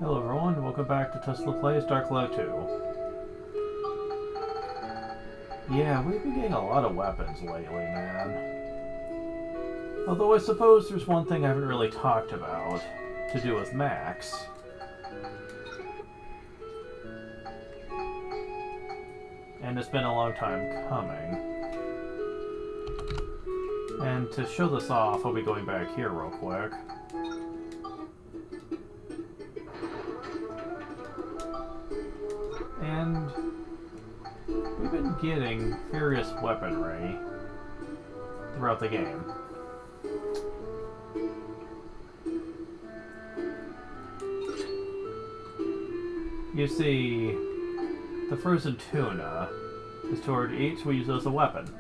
Hello everyone, welcome back to Tesla Plays Dark Cloud 2. Yeah, we've been getting a lot of weapons lately, man. Although I suppose there's one thing I haven't really talked about, to do with Max. And it's been a long time coming. And to show this off, I'll be going back here real quick. And we've been getting various weaponry throughout the game. You see, the frozen tuna is toward each we use as a weapon.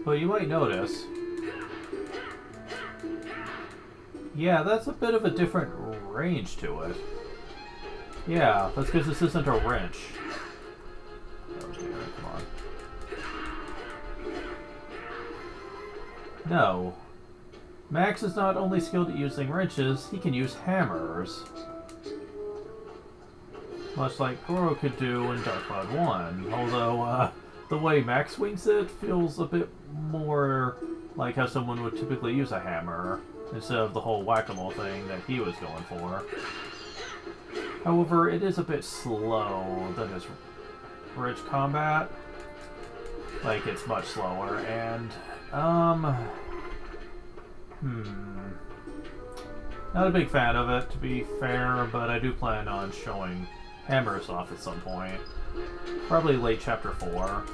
But you might notice, yeah, that's a bit of a different range to it. Yeah, that's because this isn't a wrench. Oh dear, come on. No. Max is not only skilled at using wrenches, he can use hammers. Much like Goro could do in Dark Cloud 1, although the way Max swings it feels a bit more like how someone would typically use a hammer, instead of the whole whack-a-mole thing that he was going for. However, it is a bit slow than his rich combat. Like, it's much slower, and, not a big fan of it, to be fair, but I do plan on showing hammers off at some point. Probably late Chapter 4.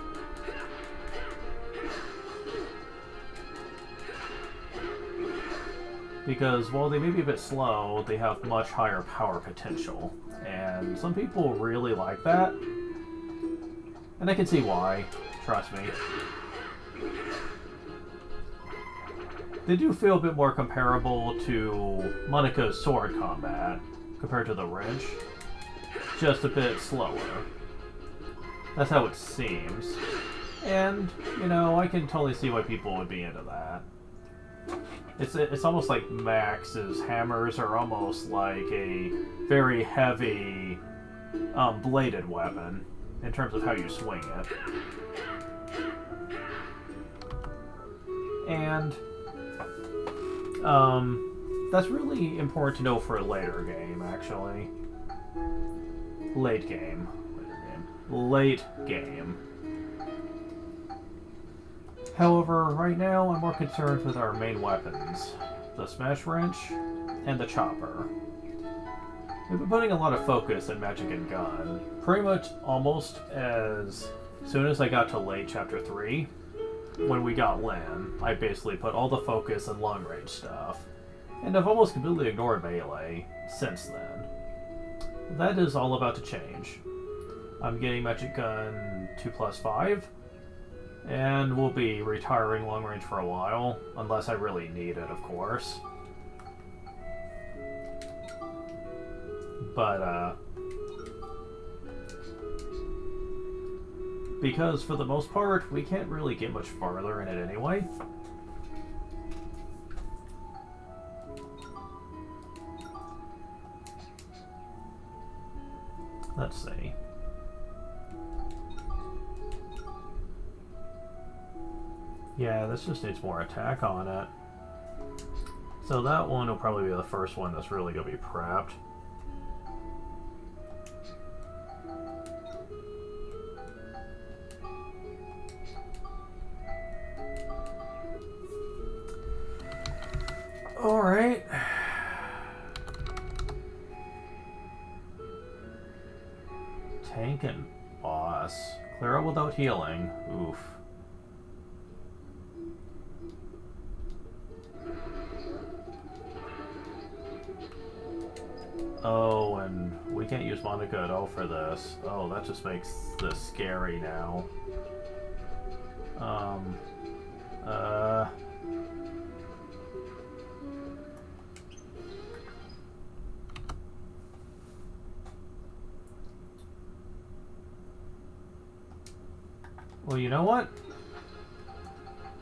Because while they may be a bit slow, they have much higher power potential. And some people really like that. And I can see why, trust me. They do feel a bit more comparable to Monika's sword combat compared to the wrench. Just a bit slower. That's how it seems. And, you know, I can totally see why people would be into that. It's almost like Max's hammers are almost like a very heavy bladed weapon in terms of how you swing it. And that's really important to know for a later game, actually. Late game. Late game. However, right now I'm more concerned with our main weapons, the Smash Wrench and the Chopper. We've been putting a lot of focus in Magic and Gun, pretty much almost as soon as I got to late Chapter 3. When we got Lyn, I basically put all the focus on long range stuff, and I've almost completely ignored Melee since then. That is all about to change. I'm getting Magic Gun 2+5, and we'll be retiring long range for a while, unless I really need it, of course. But, because for the most part, we can't really get much farther in it anyway. Let's see. Yeah, this just needs more attack on it. So that one will probably be the first one that's really going to be prepped. Alright. Tank and boss. Clear out without healing. Oof. Oh, and we can't use Monika at all for this. Oh, that just makes this scary now. Well, you know what?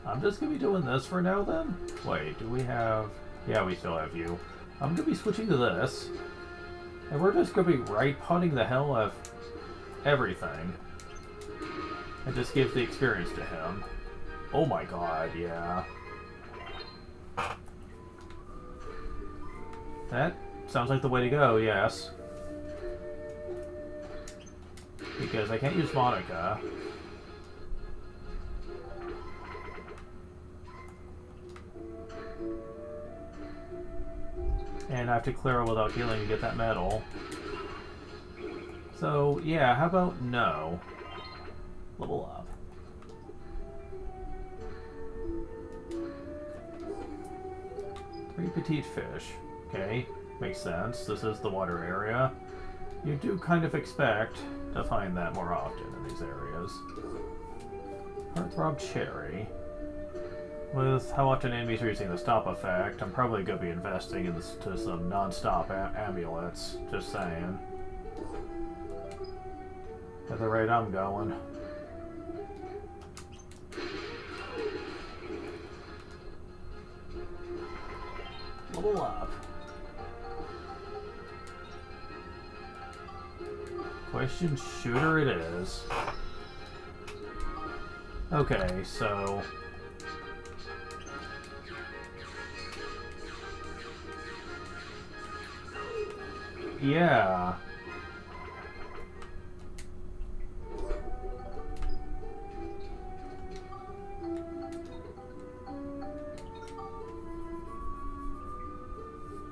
I'm just gonna be doing this for now then? Wait, do we have... Yeah, we still have you. I'm gonna be switching to this. And we're just gonna be right-putting the hell of everything. And just give the experience to him. Oh my god, yeah. That sounds like the way to go, yes. Because I can't use Monica. And I have to clear it without healing to get that medal. So, yeah, how about no? Level up. Three petite fish. Okay, makes sense. This is the water area. You do kind of expect to find that more often in these areas. Heartthrob Cherry. With how often enemies are using the stop effect, I'm probably going to be investing in this to some non-stop amulets. Just saying. At the rate I'm going. Level up. Question shooter it is. Okay, so... yeah.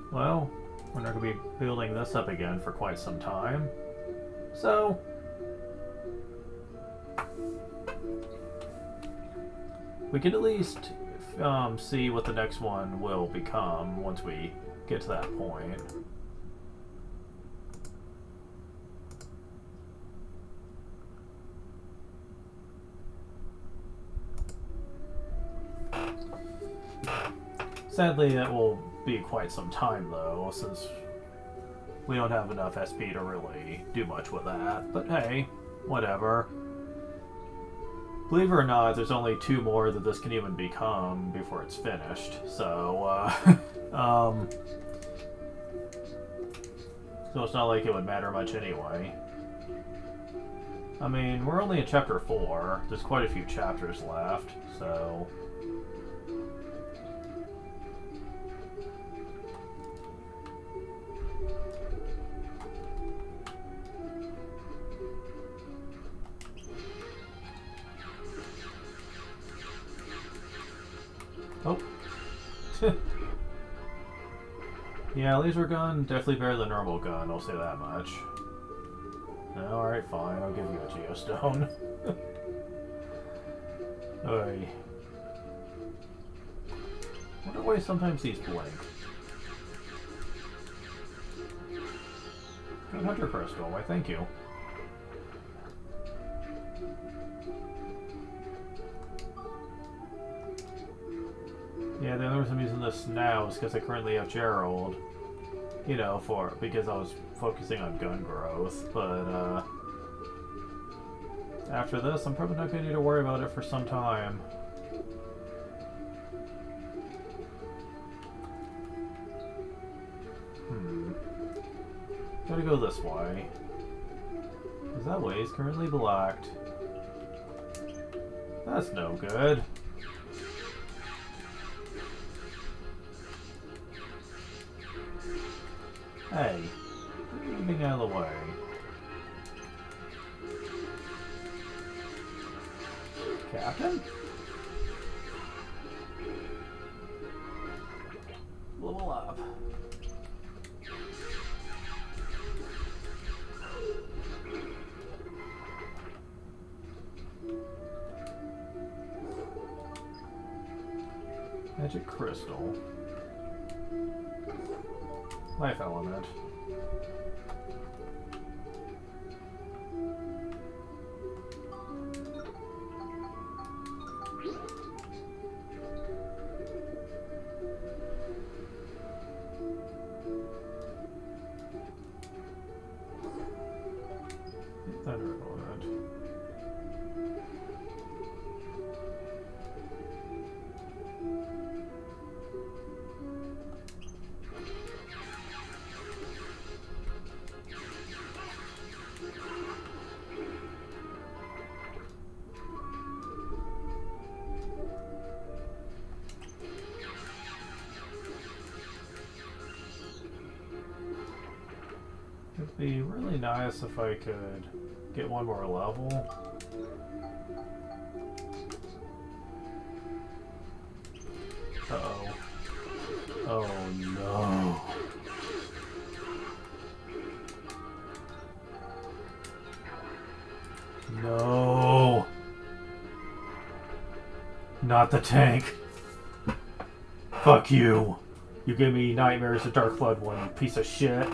Well, we're not going to be building this up again for quite some time. So... we can at least see what the next one will become once we get to that point. Sadly, it will be quite some time, though, since we don't have enough SP to really do much with that. But hey, whatever. Believe it or not, there's only 2 more that this can even become before it's finished. So, so it's not like it would matter much anyway. I mean, we're only in chapter 4. There's quite a few chapters left, so... oh. Yeah, laser gun, definitely better than normal gun, I'll say that much. Alright, fine, I'll give you a geostone. Oy. Wonder why sometimes these blink. Good Hunter Crystal, why thank you. Yeah, the only reason I'm using this now is because I currently have Gerald. You know, because I was focusing on gun growth, but after this, I'm probably not going to need to worry about it for some time. Gotta go this way. Because that way is currently blocked. That's no good. Hey, you're moving out of the way. Captain? Level up. Magic Crystal. Life Element. Thunder Element. Be really nice if I could get one more level. Uh-oh. Oh no. No. Not the tank. Fuck you. You give me nightmares of Dark Flood 1, you piece of shit.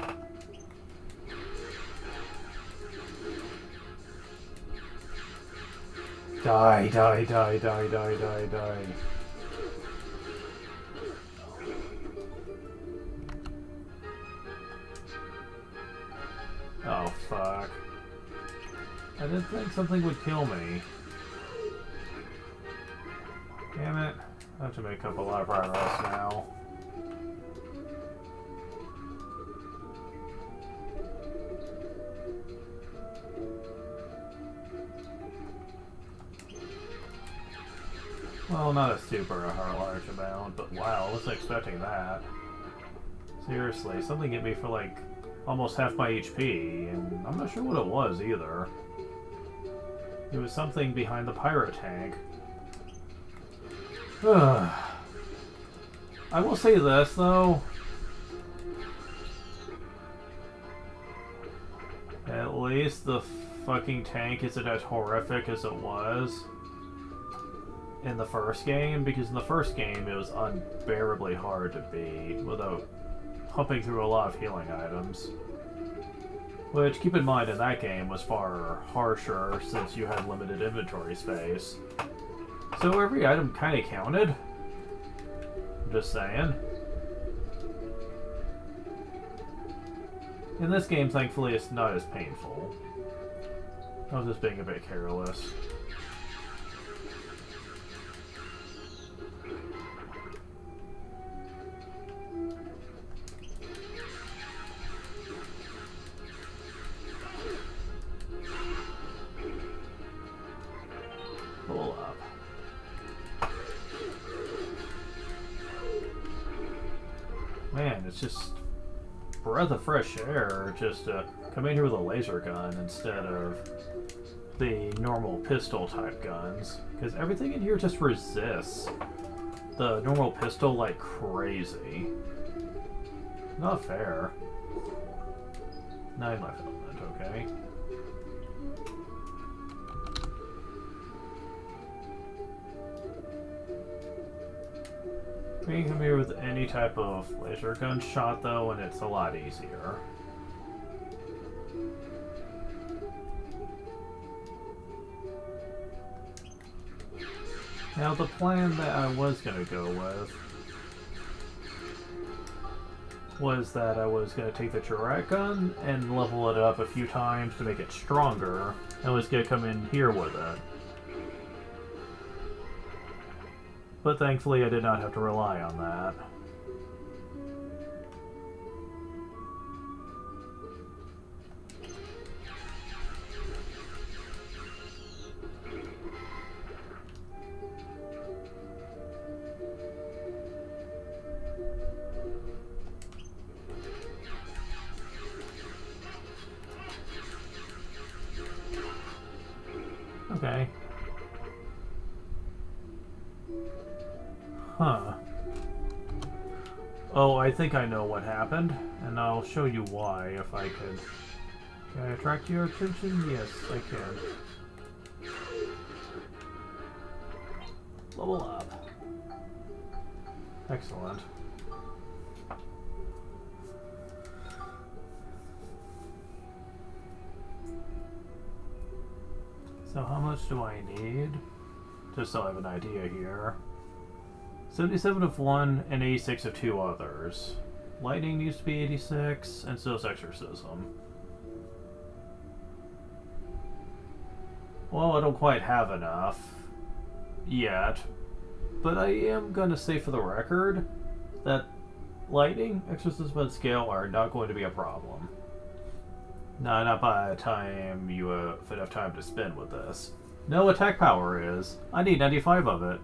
Die, die, die, die, die, die, die. Oh, fuck. I didn't think something would kill me. Damn it. I have to make up a lot of progress now. Well, not a super large amount, but wow, I wasn't expecting that. Seriously, something hit me for like almost half my HP, and I'm not sure what it was either. It was something behind the pirate tank. I will say this, though. At least the fucking tank isn't as horrific as it was in the first game, because in the first game it was unbearably hard to beat without pumping through a lot of healing items. Which, keep in mind, in that game was far harsher since you had limited inventory space. So every item kind of counted. I'm just saying. In this game, thankfully, it's not as painful. I was just being a bit careless. Pull up. Man, it's just breath of fresh air just to come in here with a laser gun instead of the normal pistol type guns, because everything in here just resists the normal pistol like crazy. Not fair. 9 life element, okay. We can come here with any type of laser gun shot though, and it's a lot easier. Now the plan that I was going to go with was that I was going to take the Jurat gun and level it up a few times to make it stronger, and was going to come in here with it. But thankfully I did not have to rely on that. Okay. Huh. Oh, I think I know what happened, and I'll show you why if I could. Can I attract your attention? Yes, I can. Level up. Excellent. So how much do I need? Just so I have an idea here. 77 of one and 86 of two others. Lightning needs to be 86, and so is Exorcism. Well, I don't quite have enough yet, but I am going to say for the record that Lightning, Exorcism, and Scale are not going to be a problem. No, not by the time you have enough time to spend with this. No, attack power is. I need 95 of it.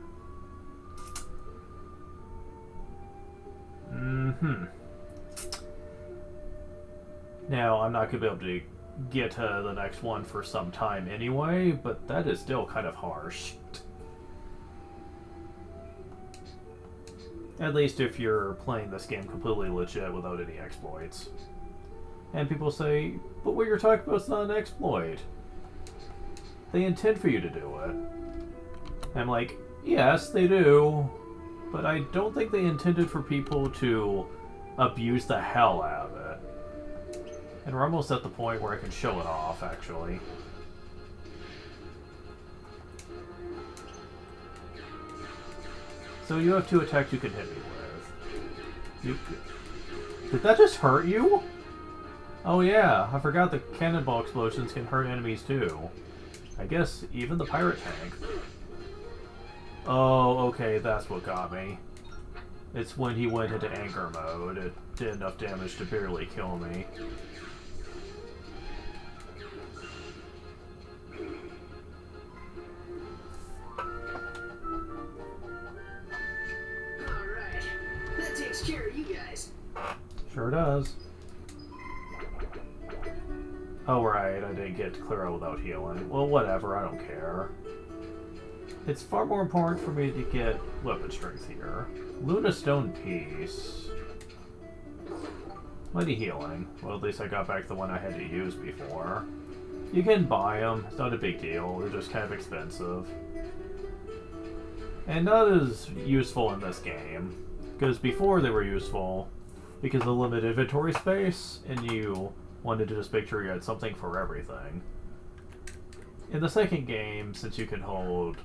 Now, I'm not going to be able to get to the next one for some time anyway, but that is still kind of harsh. At least if you're playing this game completely legit without any exploits. And people say, but what you're talking about is not an exploit. They intend for you to do it. I'm like, yes, they do. But I don't think they intended for people to abuse the hell out of it. And we're almost at the point where I can show it off, actually. So you have 2 attacks you can hit me with. Did that just hurt you? Oh yeah, I forgot the cannonball explosions can hurt enemies too. I guess even the pirate tank. Oh, okay, that's what got me. It's when he went into anger mode, it did enough damage to barely kill me. Alright, that takes care of you guys. Sure does. Oh right, I didn't get to clear out without healing. Well, whatever, I don't care. It's far more important for me to get weapon strength here. Luna Stone Piece. Mighty Healing. Well, at least I got back the one I had to use before. You can buy them, it's not a big deal, they're just kind of expensive. And not as useful in this game. Because before they were useful, because of limited inventory space, and you wanted to just make sure you had something for everything. In the second game, since you can hold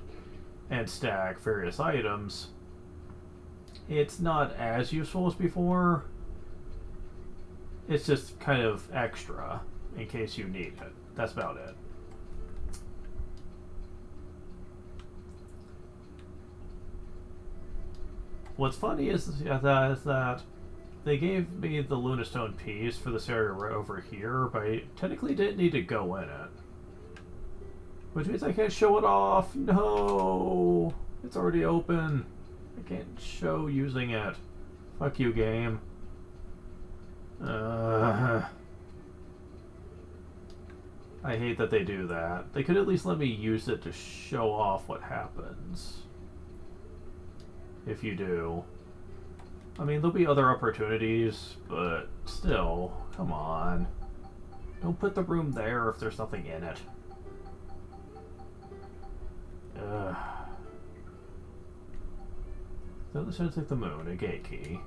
and stack various items, it's not as useful as before. It's just kind of extra in case you need it. That's about it. What's funny is that they gave me the Lunastone piece for this area right over here, but I technically didn't need to go in it. Which means I can't show it off. No! It's already open. I can't show using it. Fuck you, game. I hate that they do that. They could at least let me use it to show off what happens. If you do. I mean, there'll be other opportunities, but still, come on. Don't put the room there if there's nothing in it. Ugh. So this sounds like the moon, a gate key.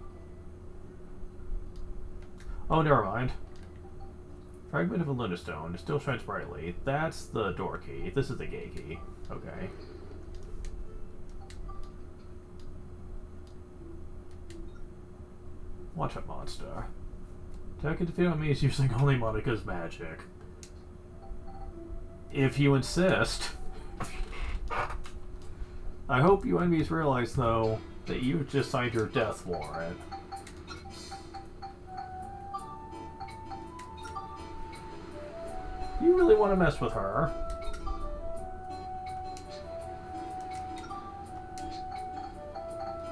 Oh, never mind. Fragment of a Lunastone. It still shines brightly. That's the door key. This is the gate key. Okay. Watch it, monster. Attacking defeat on me is using only Monika's magic. If you insist. I hope you enemies realize, though, that you just signed your death warrant. You really want to mess with her?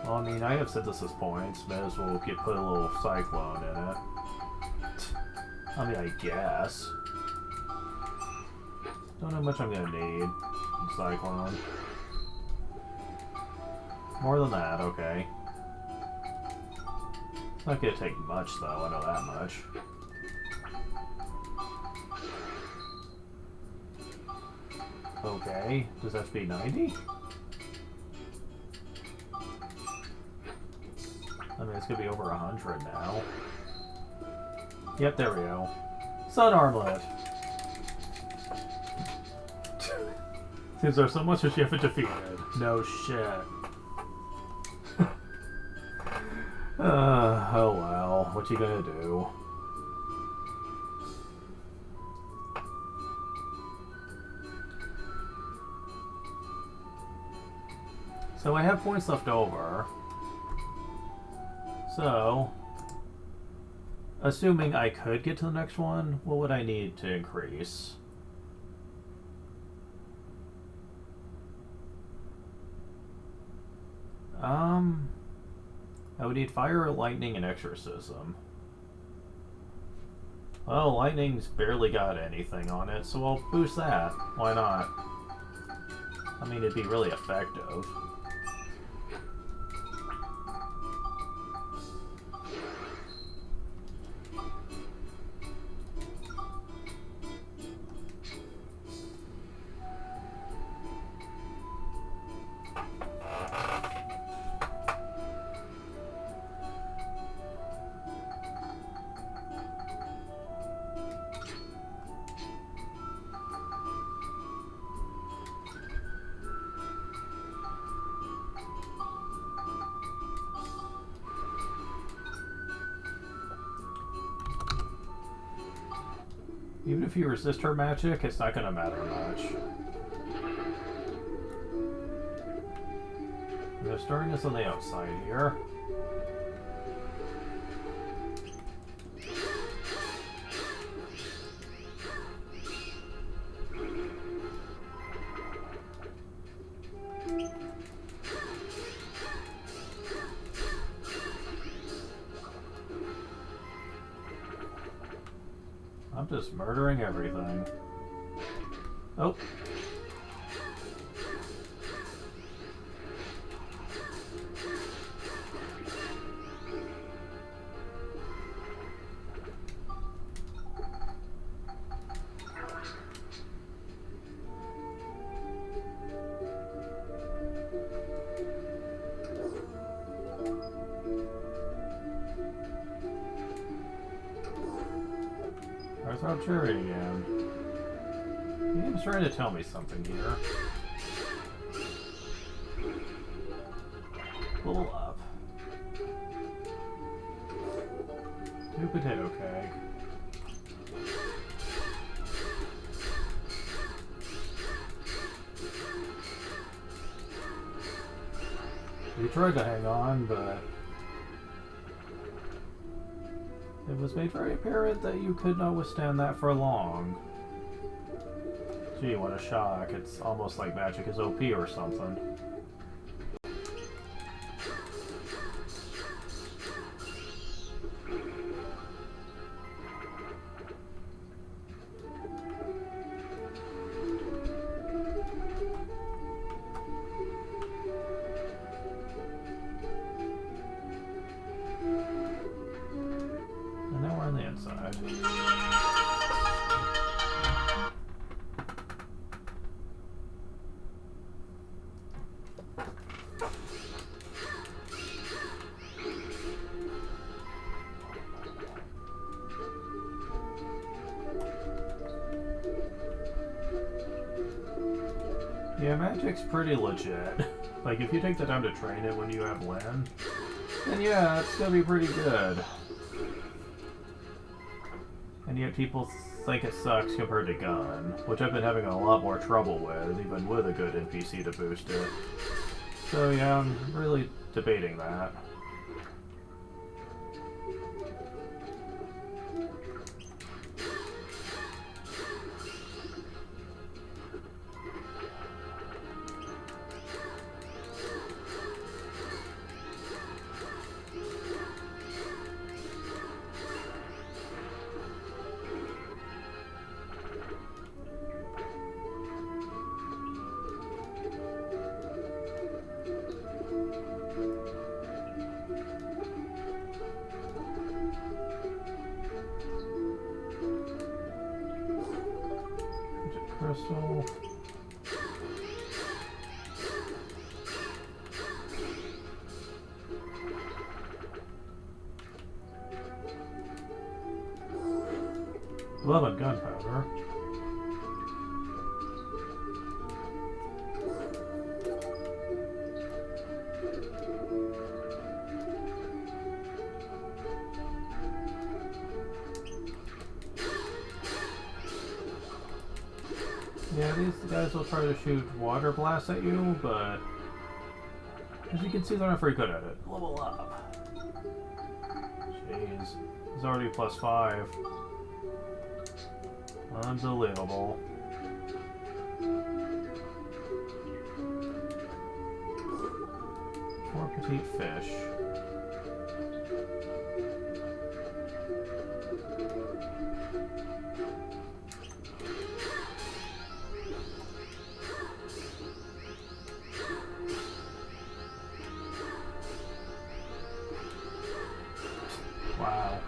Well, I mean, I have synthesis points. May as well put a little cyclone in it. I mean, I guess. Don't know how much I'm gonna need. Cyclone. More than that, okay. It's not gonna take much, though, I know that much. Okay, does that have to be 90? I mean, it's gonna be over 100 now. Yep, there we go. Sun Armlet! Since there's so much that you haven't defeated. No shit. Oh well, what you gonna do? So I have points left over. So, assuming I could get to the next one, what would I need to increase? I would need fire, lightning, and exorcism. Well, lightning's barely got anything on it, so I'll boost that. Why not? I mean, it'd be really effective. Even if you resist her magic, it's not gonna matter much. They're starting us on the outside here. I'm just murdering everything. Oh. Where's our cherry again? The game's trying to tell me something here. Pull up. 2 potato cake. We tried to hang on, but it was made very apparent that you could not withstand that for long. Gee, what a shock. It's almost like magic is OP or something. And now we're on the inside. Yeah, magic's pretty legit. Like, if you take the time to train it when you have Lyn, then yeah, it's gonna be pretty good. And yet people think it sucks compared to Gun, which I've been having a lot more trouble with, even with a good NPC to boost it. So yeah, I'm really debating that. Crystal. Love gunpowder. Yeah, these guys will try to shoot water blasts at you, but as you can see, they're not very good at it. Level up. Jeez. He's already +5. Unbelievable. More petite fish. Wow.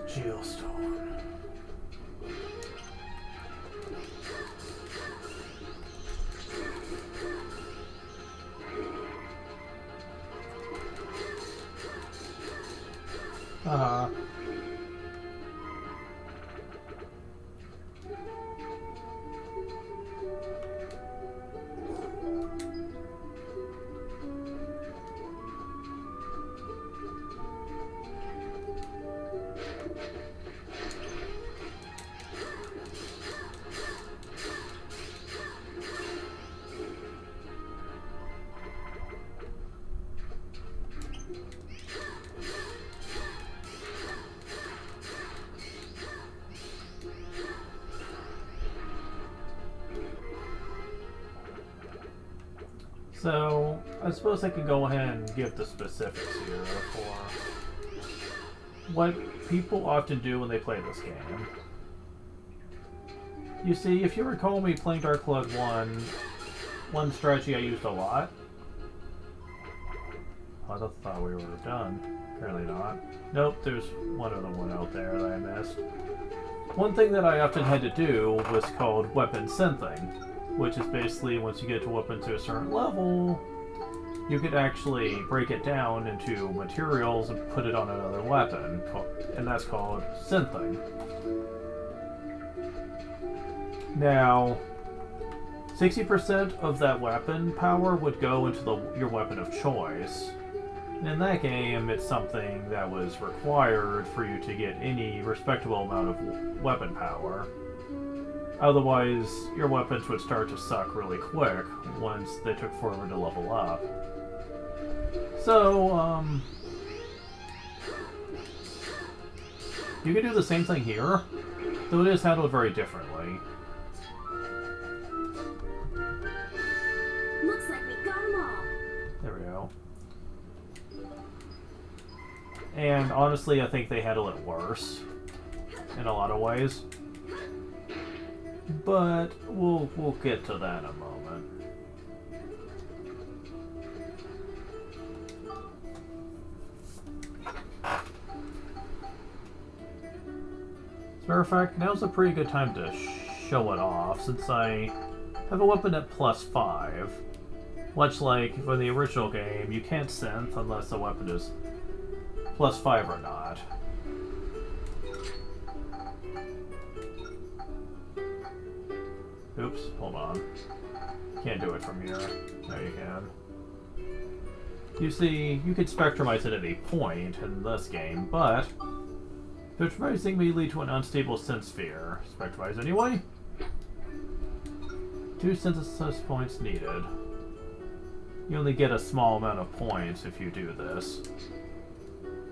Geostorm. So, I suppose I could go ahead and give the specifics here for what people often do when they play this game. You see, if you recall me playing Dark Blood 1, one strategy I used a lot. I thought we were done. Apparently not. Nope, there's one other one out there that I missed. One thing that I often had to do was called weapon synthing, which is basically once you get to weapon to a certain level, you could actually break it down into materials and put it on another weapon, and that's called synthing. Now, 60% of that weapon power would go into your weapon of choice. And in that game, it's something that was required for you to get any respectable amount of weapon power. Otherwise, your weapons would start to suck really quick once they took forever to level up. So, you can do the same thing here, though it is handled very differently. Looks like we got them all. There we go. And honestly, I think they handle it worse in a lot of ways. But we'll get to that in a moment. As a matter of fact, now's a pretty good time to show it off, since I have a weapon at +5. Much like in the original game, you can't synth unless the weapon is +5 or not. Oops, hold on. Can't do it from here. No, you can. You see, you could spectrumize at any point in this game, but spectrumizing may lead to an unstable synth sphere. Spectrumize anyway? 2 synthesis points needed. You only get a small amount of points if you do this.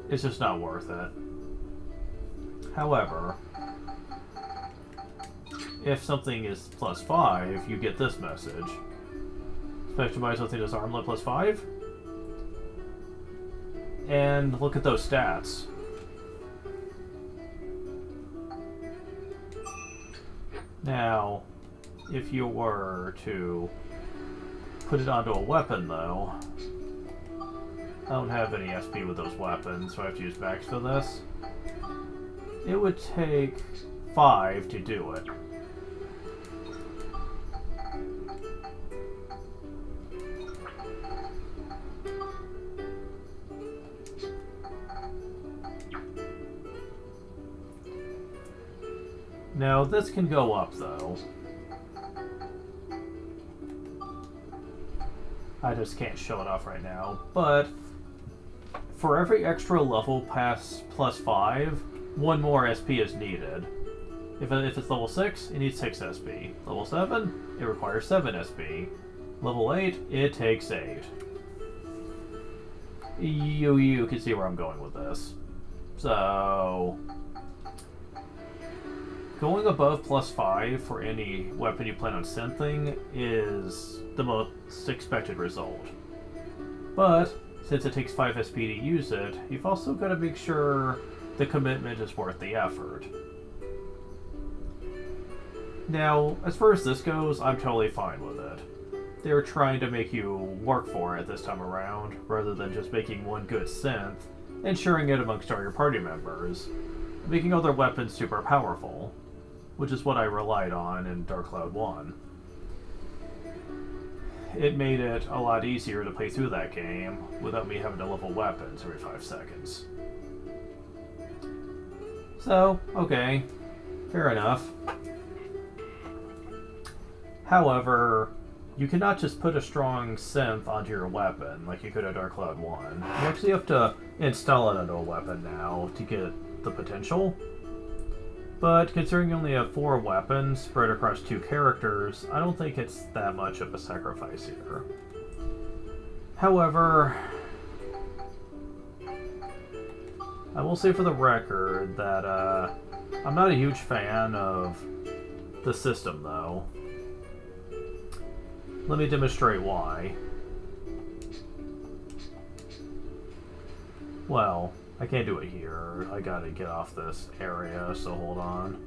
It's just not worth it. However, if something is +5, you get this message. Spectrumize something that's armlet +5. And look at those stats. Now, if you were to put it onto a weapon, though, I don't have any SP with those weapons, so I have to use max for this. It would take 5 to do it. Now, this can go up, though. I just can't show it off right now, but for every extra level past +5, 1 more SP is needed. If it's level 6, it needs 6 SP. Level 7, it requires 7 SP. Level 8, it takes 8. You can see where I'm going with this. So, going above +5 for any weapon you plan on synthing is the most expected result. But, since it takes 5 SP to use it, you've also got to make sure the commitment is worth the effort. Now, as far as this goes, I'm totally fine with it. They're trying to make you work for it this time around, rather than just making one good synth and sharing it amongst all your party members, making all their weapons super powerful, which is what I relied on in Dark Cloud 1. It made it a lot easier to play through that game without me having to level weapons every 5 seconds. So, okay, fair enough. However, you cannot just put a strong synth onto your weapon like you could at Dark Cloud 1. You actually have to install it onto a weapon now to get the potential. But considering you only have 4 weapons spread across 2 characters, I don't think it's that much of a sacrifice here. However, I will say for the record that I'm not a huge fan of the system, though. Let me demonstrate why. Well, I can't do it here. I gotta get off this area, so hold on.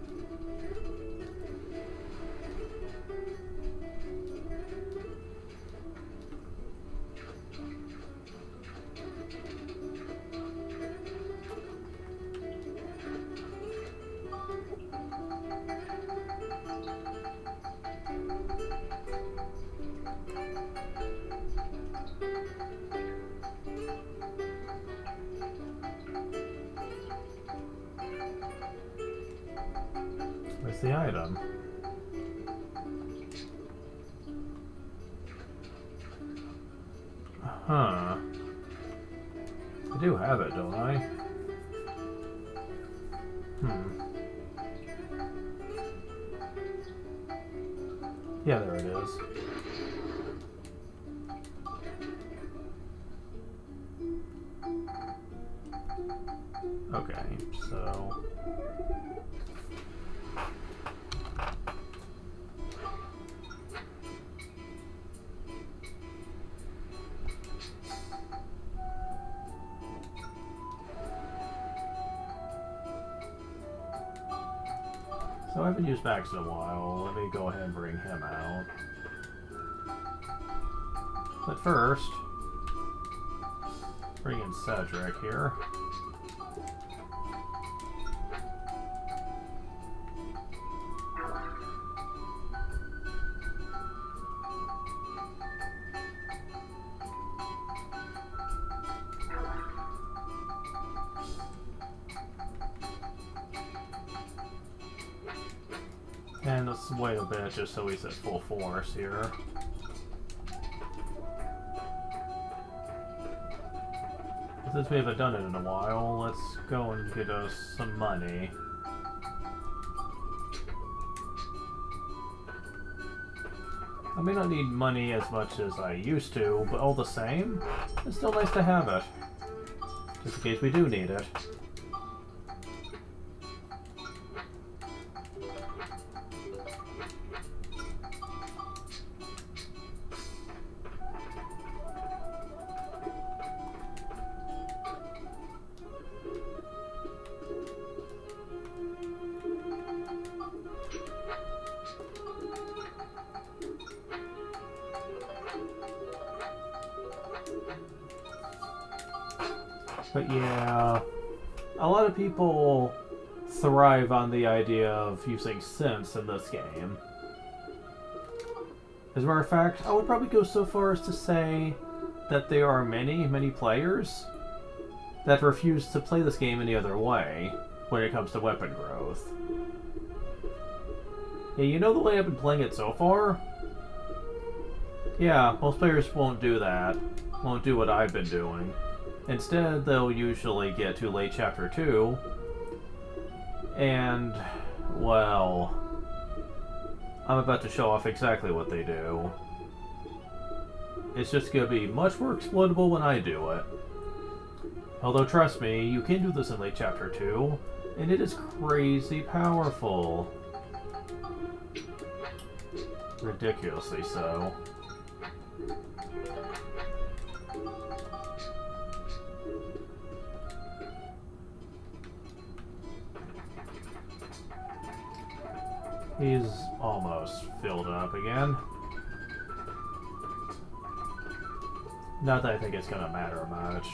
Where's the item? Huh. I do have it, don't I? Yeah, there it is. Okay, so... So I haven't used Max in a while. Let me go ahead and bring him out. But first, bring in Cedric here. And let's wait a bit just so he's at full force here. Since we haven't done it in a while, let's go and get us some money. I may not need money as much as I used to, but all the same, it's still nice to have it. Just in case we do need it. But yeah, a lot of people thrive on the idea of using synths in this game. As a matter of fact, I would probably go so far as to say that there are many players that refuse to play this game any other way when it comes to weapon growth. Yeah, you know the way I've been playing it so far? Yeah, most players won't do that. Won't do what I've been doing. Instead, they'll usually get to late Chapter 2, and, well, I'm about to show off exactly what they do. It's just going to be much more exploitable when I do it. Although, trust me, you can do this in late Chapter 2, and it is crazy powerful. Ridiculously so. He's almost filled up again. Not that I think it's gonna matter much,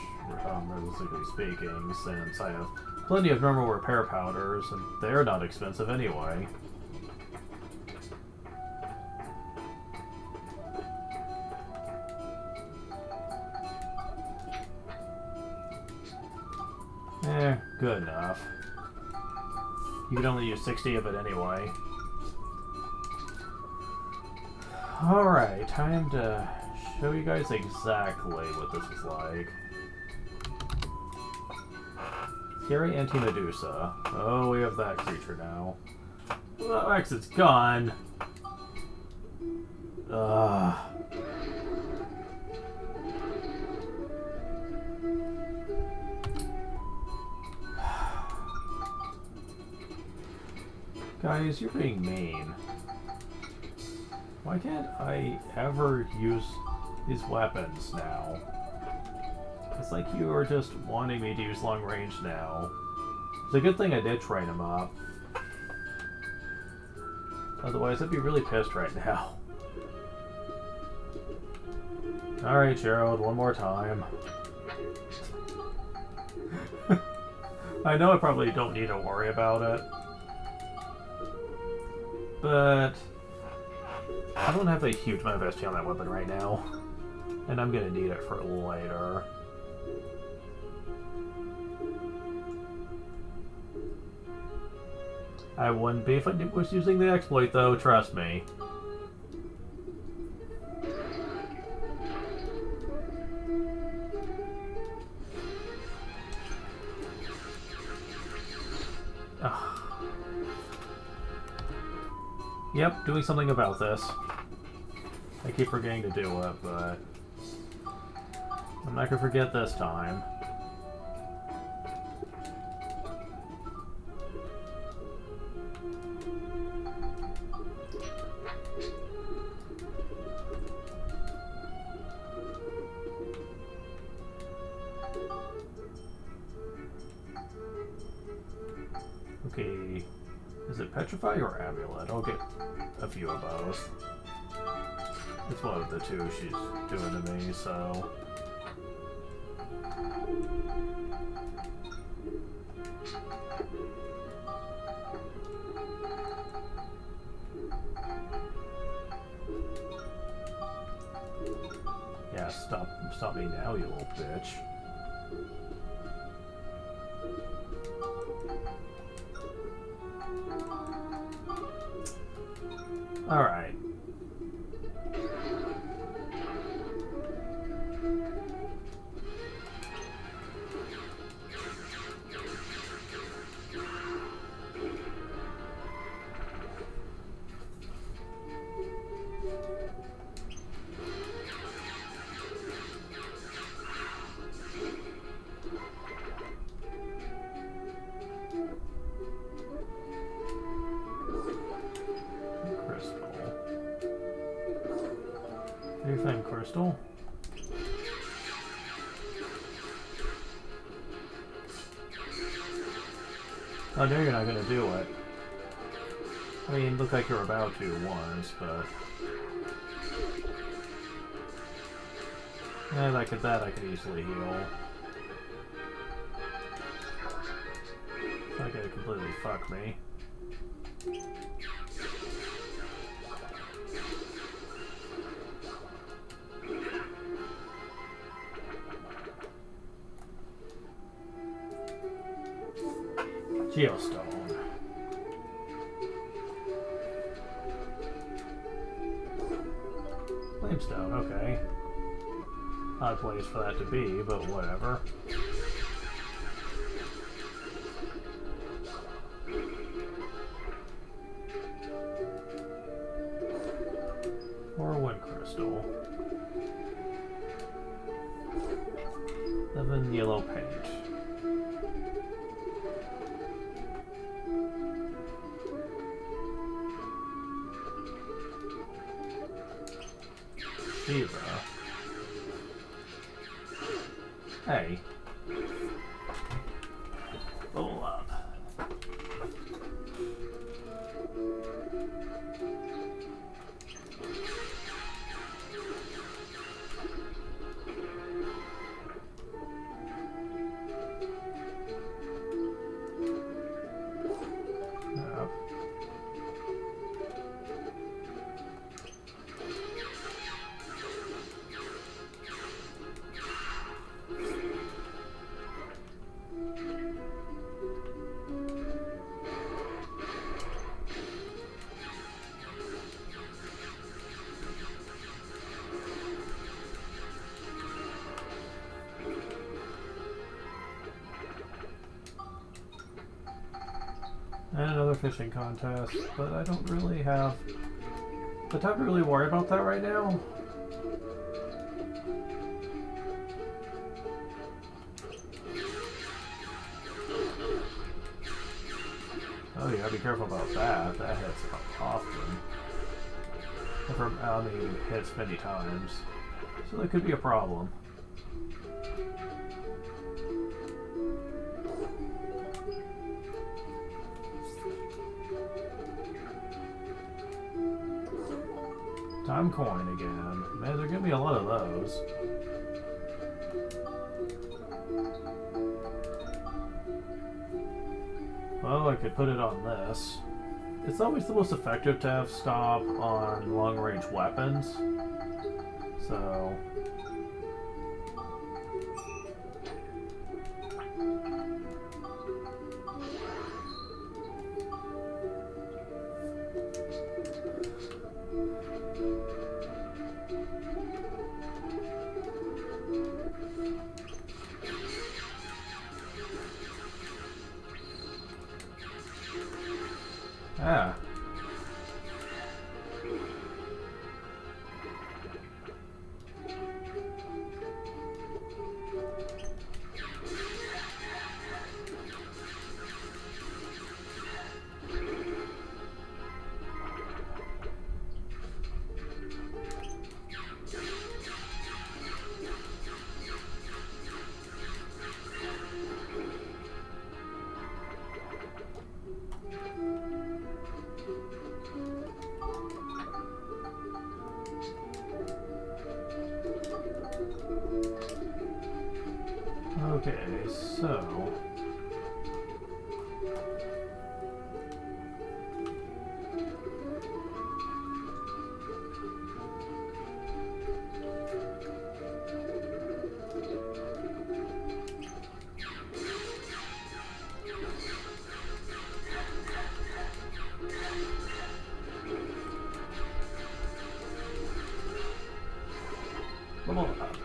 realistically speaking, since I have plenty of normal repair powders, and they're not expensive anyway. Good enough. You can only use 60 of it anyway. Alright, time to show you guys exactly what this is like. Scary Anti-Medusa. Oh, we have that creature now. Oh, exit's gone. Ugh. Guys, you're being mean. Why can't I ever use these weapons now? It's like you are just wanting me to use long range now. It's a good thing I did train him up. Otherwise, I'd be really pissed right now. Alright, Gerald, one more time. I know I probably don't need to worry about it. But I don't have a huge amount of SP on that weapon right now. And I'm gonna need it for later. I wouldn't be if I was using the exploit though, trust me. Ugh. Yep, doing something about this. I keep forgetting to do it, but I'm not gonna forget this time. Okay, is it Petrify or Amulet? I'll get a few of both. It's one of the two she's doing to me, so... Yeah, stop me now, you little bitch. Alright. Anything crystal? I know you're not gonna do it. I mean, looked like you were about to once, but... Yeah, like at that I could easily heal. It's not gonna completely fuck me. Geostone. Flamestone, okay. Odd place for that to be, but whatever. Or a wind crystal. 11 yellow paint. Shiva. Hey. Roll up. And another fishing contest, but I don't really have the time to really worry about that right now. Oh, you gotta be careful about that. That hits often. I mean, hits many times. So that could be a problem. Time coin again. Man, there's gonna be a lot of those. Well, I could put it on this. It's always the most effective to have stop on long-range weapons. So... Ah. Okay, so... Level up.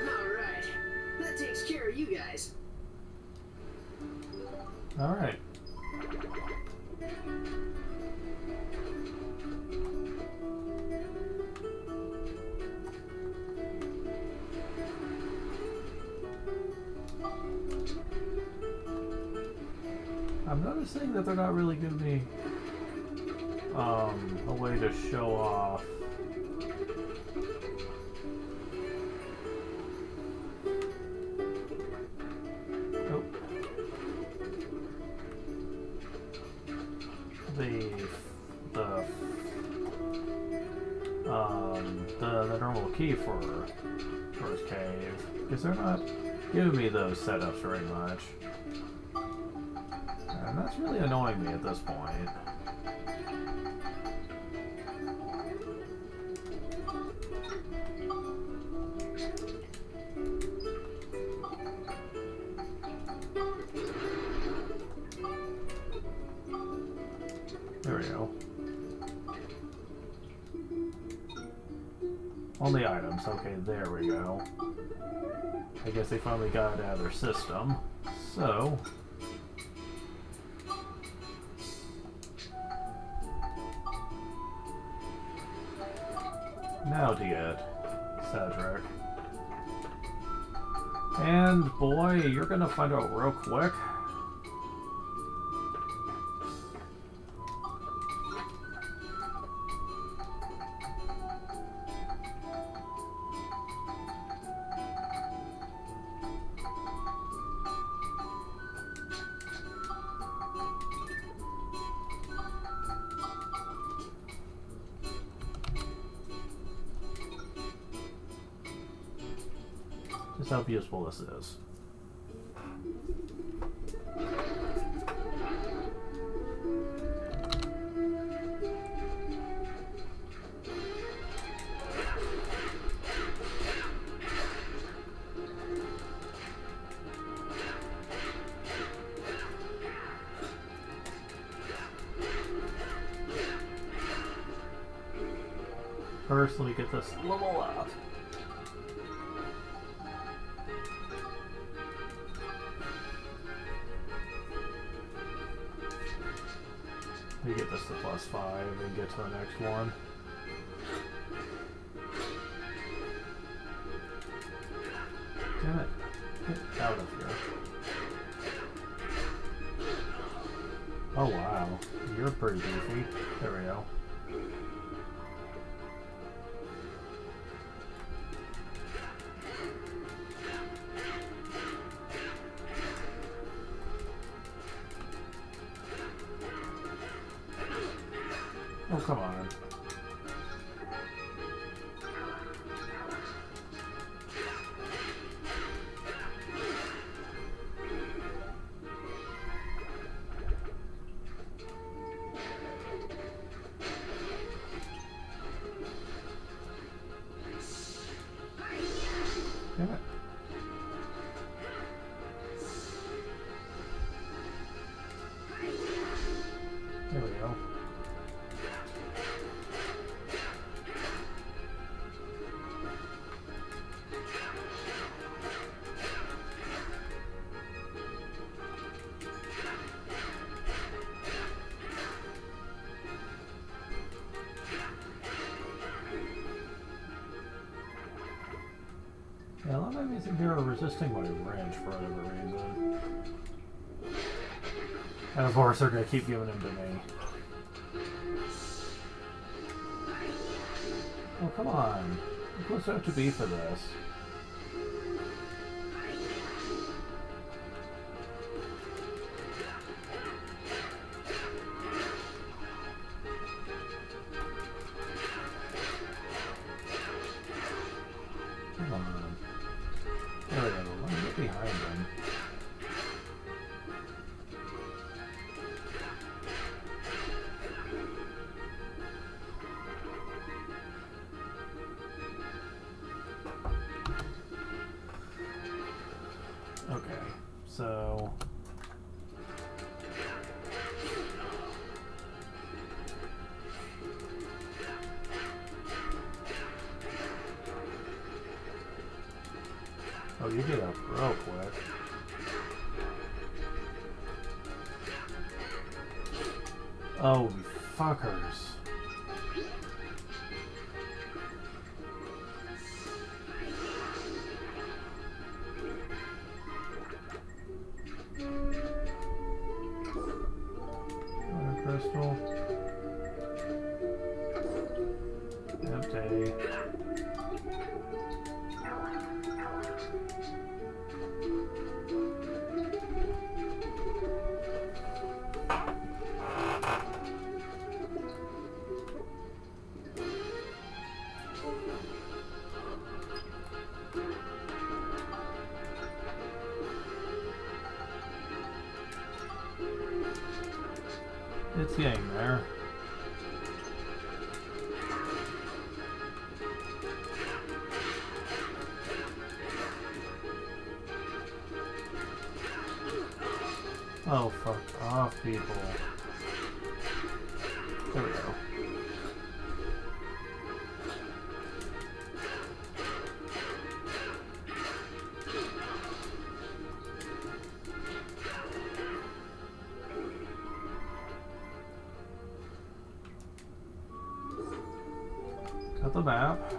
Alright. That takes care of you guys. Alright. I'm noticing that they're not really giving me a way to show off. Oh. The normal key for his cave, because they're not giving me those setups very much. And that's really annoying me at this point. There we go. Only items. Okay, there we go. I guess they finally got it out of their system. So... now to get Cedric. And boy, you're gonna find out real quick. That's how useful this is. First, let me get this level up. Let me get this to +5 and get to the next one. Damn it. Get out of here. Oh wow. You're pretty beefy. There we go. Oh, come on. Damn it. There we go. Yeah, a lot of enemies in here are resisting my wrench for whatever reason. And of course they're gonna keep giving them to me. Oh, come on. How close do I have to be for this? Come on. There we go. Let me get behind him. Okay, so... Oh, you get up real quick. Oh, you fuckers. Water crystal. Empty. It's getting there. Oh, fuck off, people. There we go. Got the map.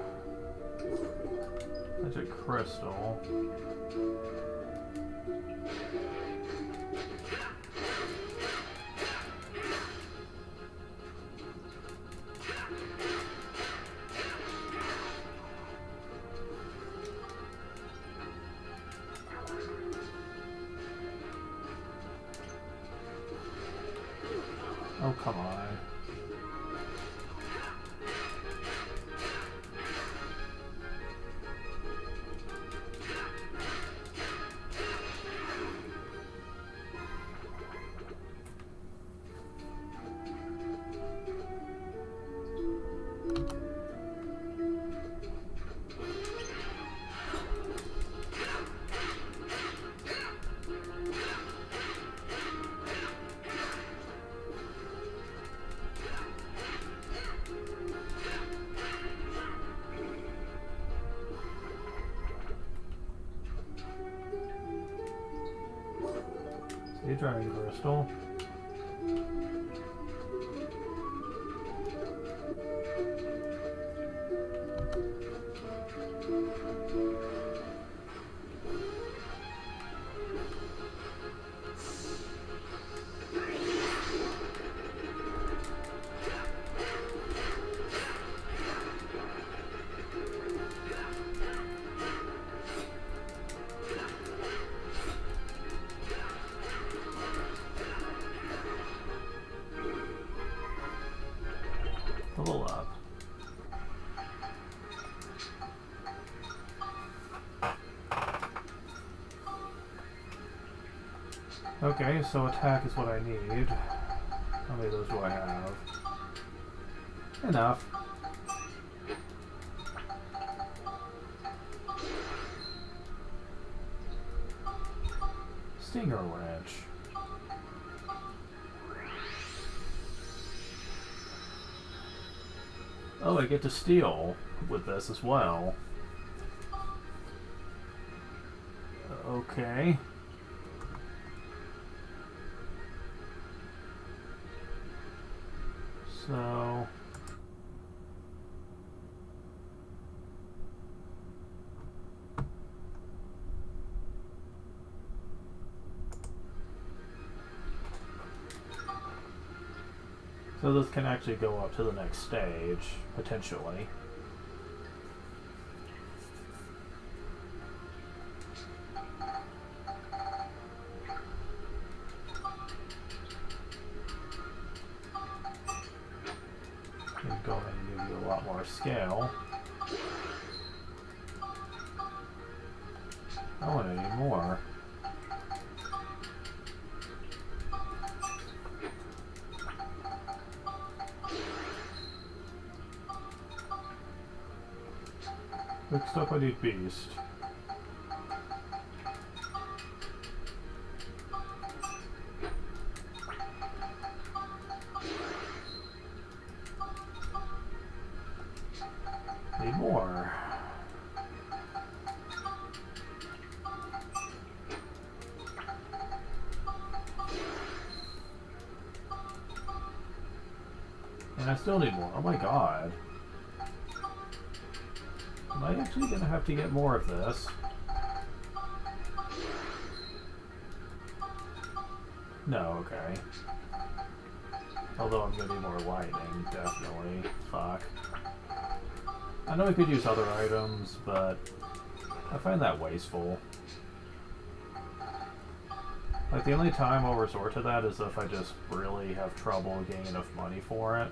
Magic crystal. Oh, come on. See, Dragon Crystal. Level up. Okay, so attack is what I need. How many of those do I have? Enough. Stinger Wrench. Oh, I get to steal with this as well. Okay. So... So this can actually go up to the next stage, potentially. And go ahead and give you a lot more scale. Oh, and I need more. Next up I need Beast. Need more. And I still need more. Oh my god. Am I actually gonna have to get more of this? No, okay. Although I'm gonna need more lightning, definitely. Fuck. I know we could use other items, but I find that wasteful. Like, the only time I'll resort to that is if I just really have trouble getting enough money for it.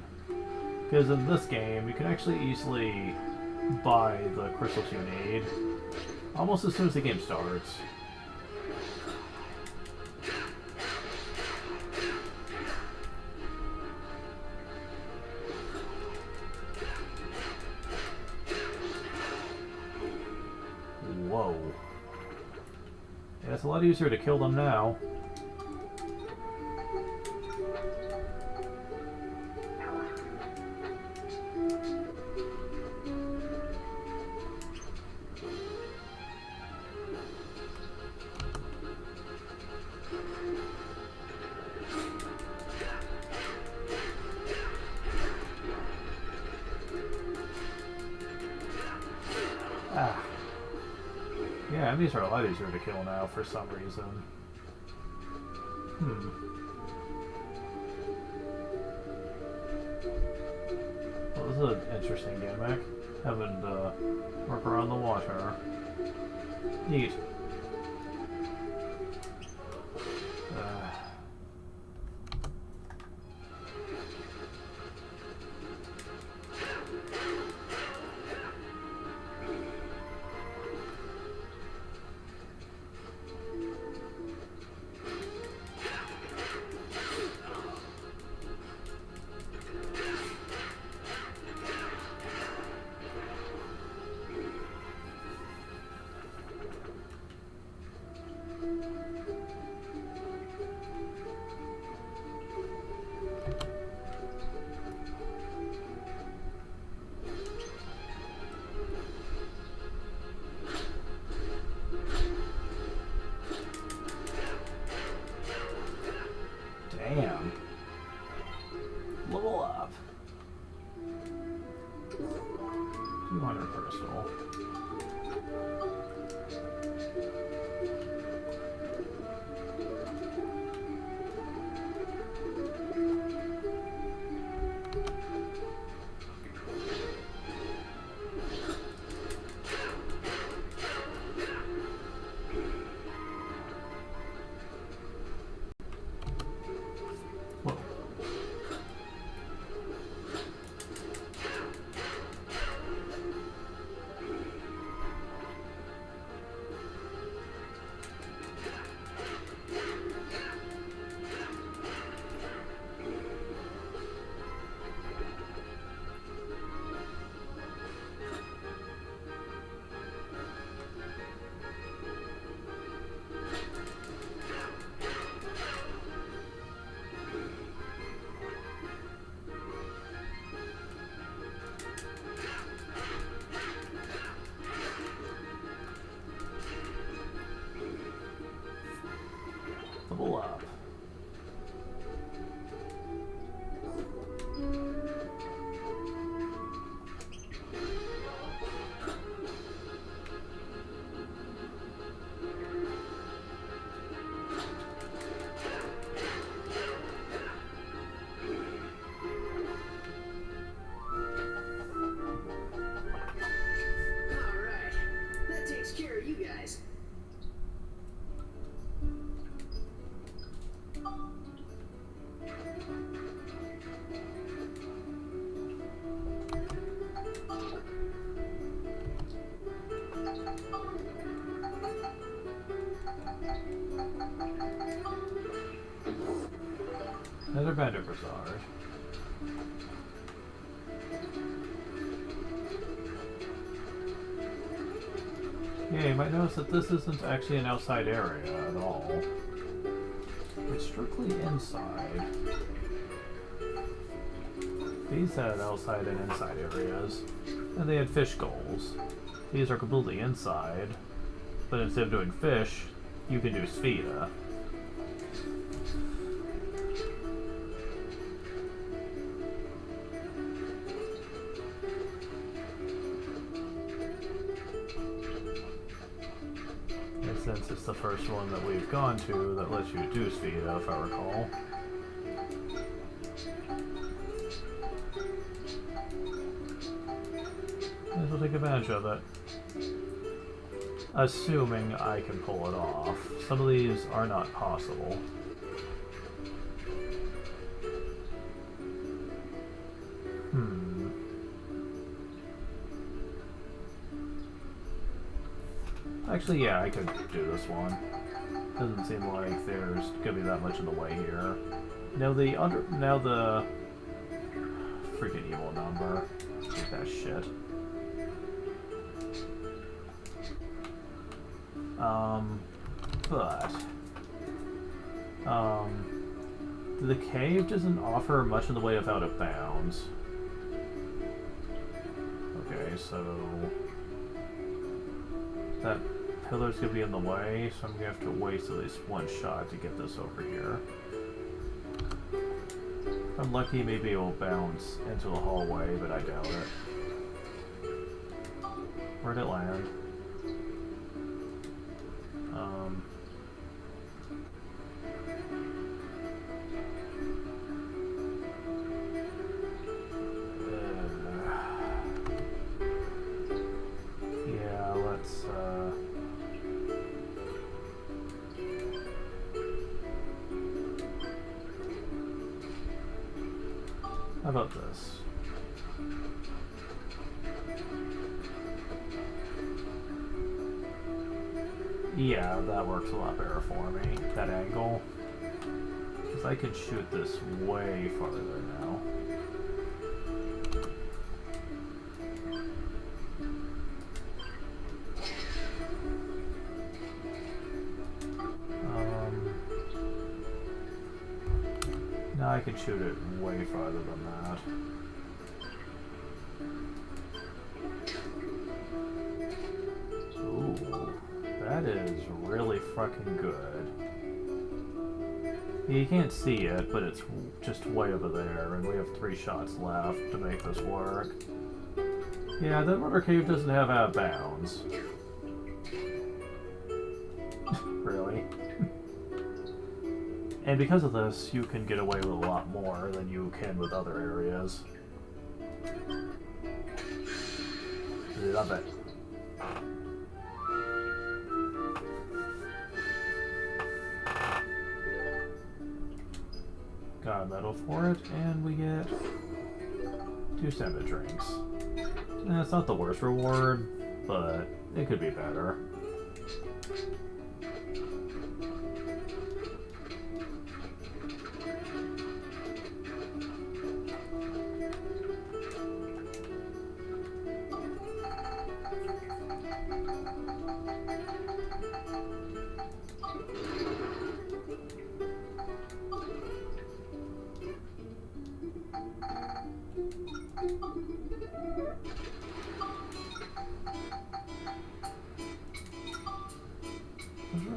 Because in this game, you can actually easily buy the crystals you need almost as soon as the game starts. Whoa. Yeah, it's a lot easier to kill them now. Ah. Yeah, enemies are a lot easier to kill now for some reason. Well, this is an interesting gimmick. Having to work around the water. Neat. Level up. 200 crystal. Whoa. Level up. Alright. That takes care of you guys. Another Bender Bazaar. Yeah, you might notice that this isn't actually an outside area at all. It's strictly inside. These had outside and inside areas, and they had fish goals. These are completely inside, but instead of doing fish, you can do Spheda. And since it's the first one that we've gone to that lets you do Spheda, if I recall. Might as well take advantage of it. Assuming I can pull it off. Some of these are not possible. Actually, yeah, I could do this one. Doesn't seem like there's gonna be that much in the way here. Now the freaking evil number. Take that shit. The cave doesn't offer much in the way of out of bounds. Okay, so that pillar's gonna be in the way, so I'm gonna have to waste at least one shot to get this over here. If I'm lucky, maybe it will bounce into the hallway, but I doubt it. Where'd it land? Yeah, let's, how about this? Yeah, that works a lot better for me, that angle. Because I can shoot this way farther now. Now I can shoot it way farther than that. Ooh, that is really fucking good. You can't see it, but it's just way over there, and we have 3 shots left to make this work. Yeah, that rudder cave doesn't have out of bounds. Really? And because of this, you can get away with a lot more than you can with other areas. Love it. Got a medal for it, and we get 2 stamina drinks. That's not the worst reward, but it could be better.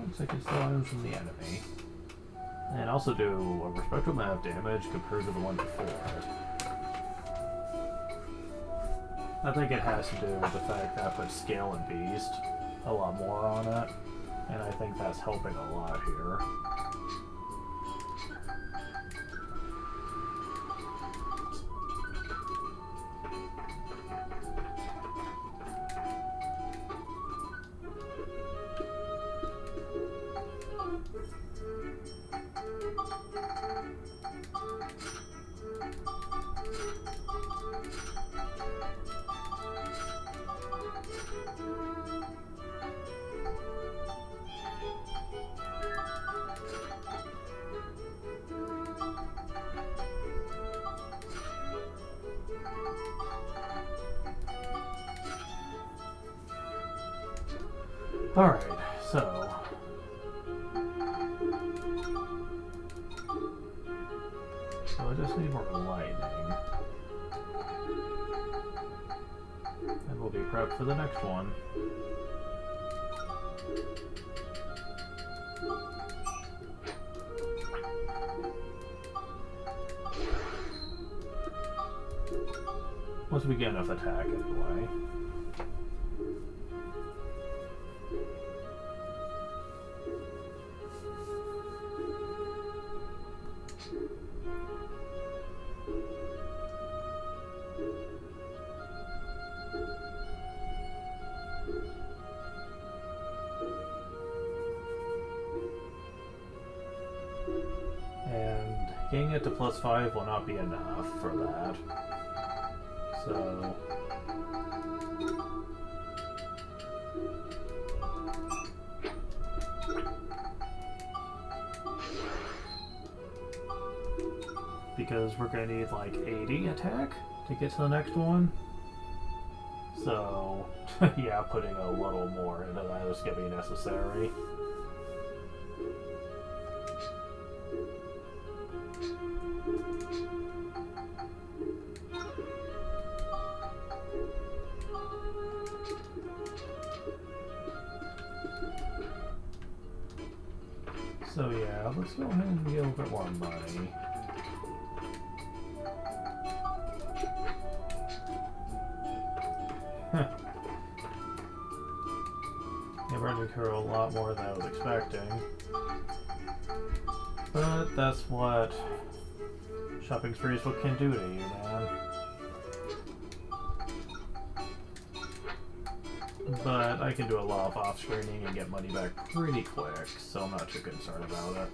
Looks like it's still items from the enemy. And also do a respectable amount of damage compared to the one before it. I think it has to do with the fact that I put Scale and Beast a lot more on it. And I think that's helping a lot here. Alright, so... I just need more lightning. And we'll be prepped for the next one. Once we get enough attack anyway. And getting it to +5 will not be enough for that. So... because we're going to need like 80 attack to get to the next one. So, yeah, putting a little more into that is going to be necessary. So yeah, let's go ahead and get a little bit more money. Yeah, we're going to incur a lot more than I was expecting. But that's what shopping sprees can do to you, man. But I can do a lot of off-screening and get money back pretty quick, so I'm not too concerned about it.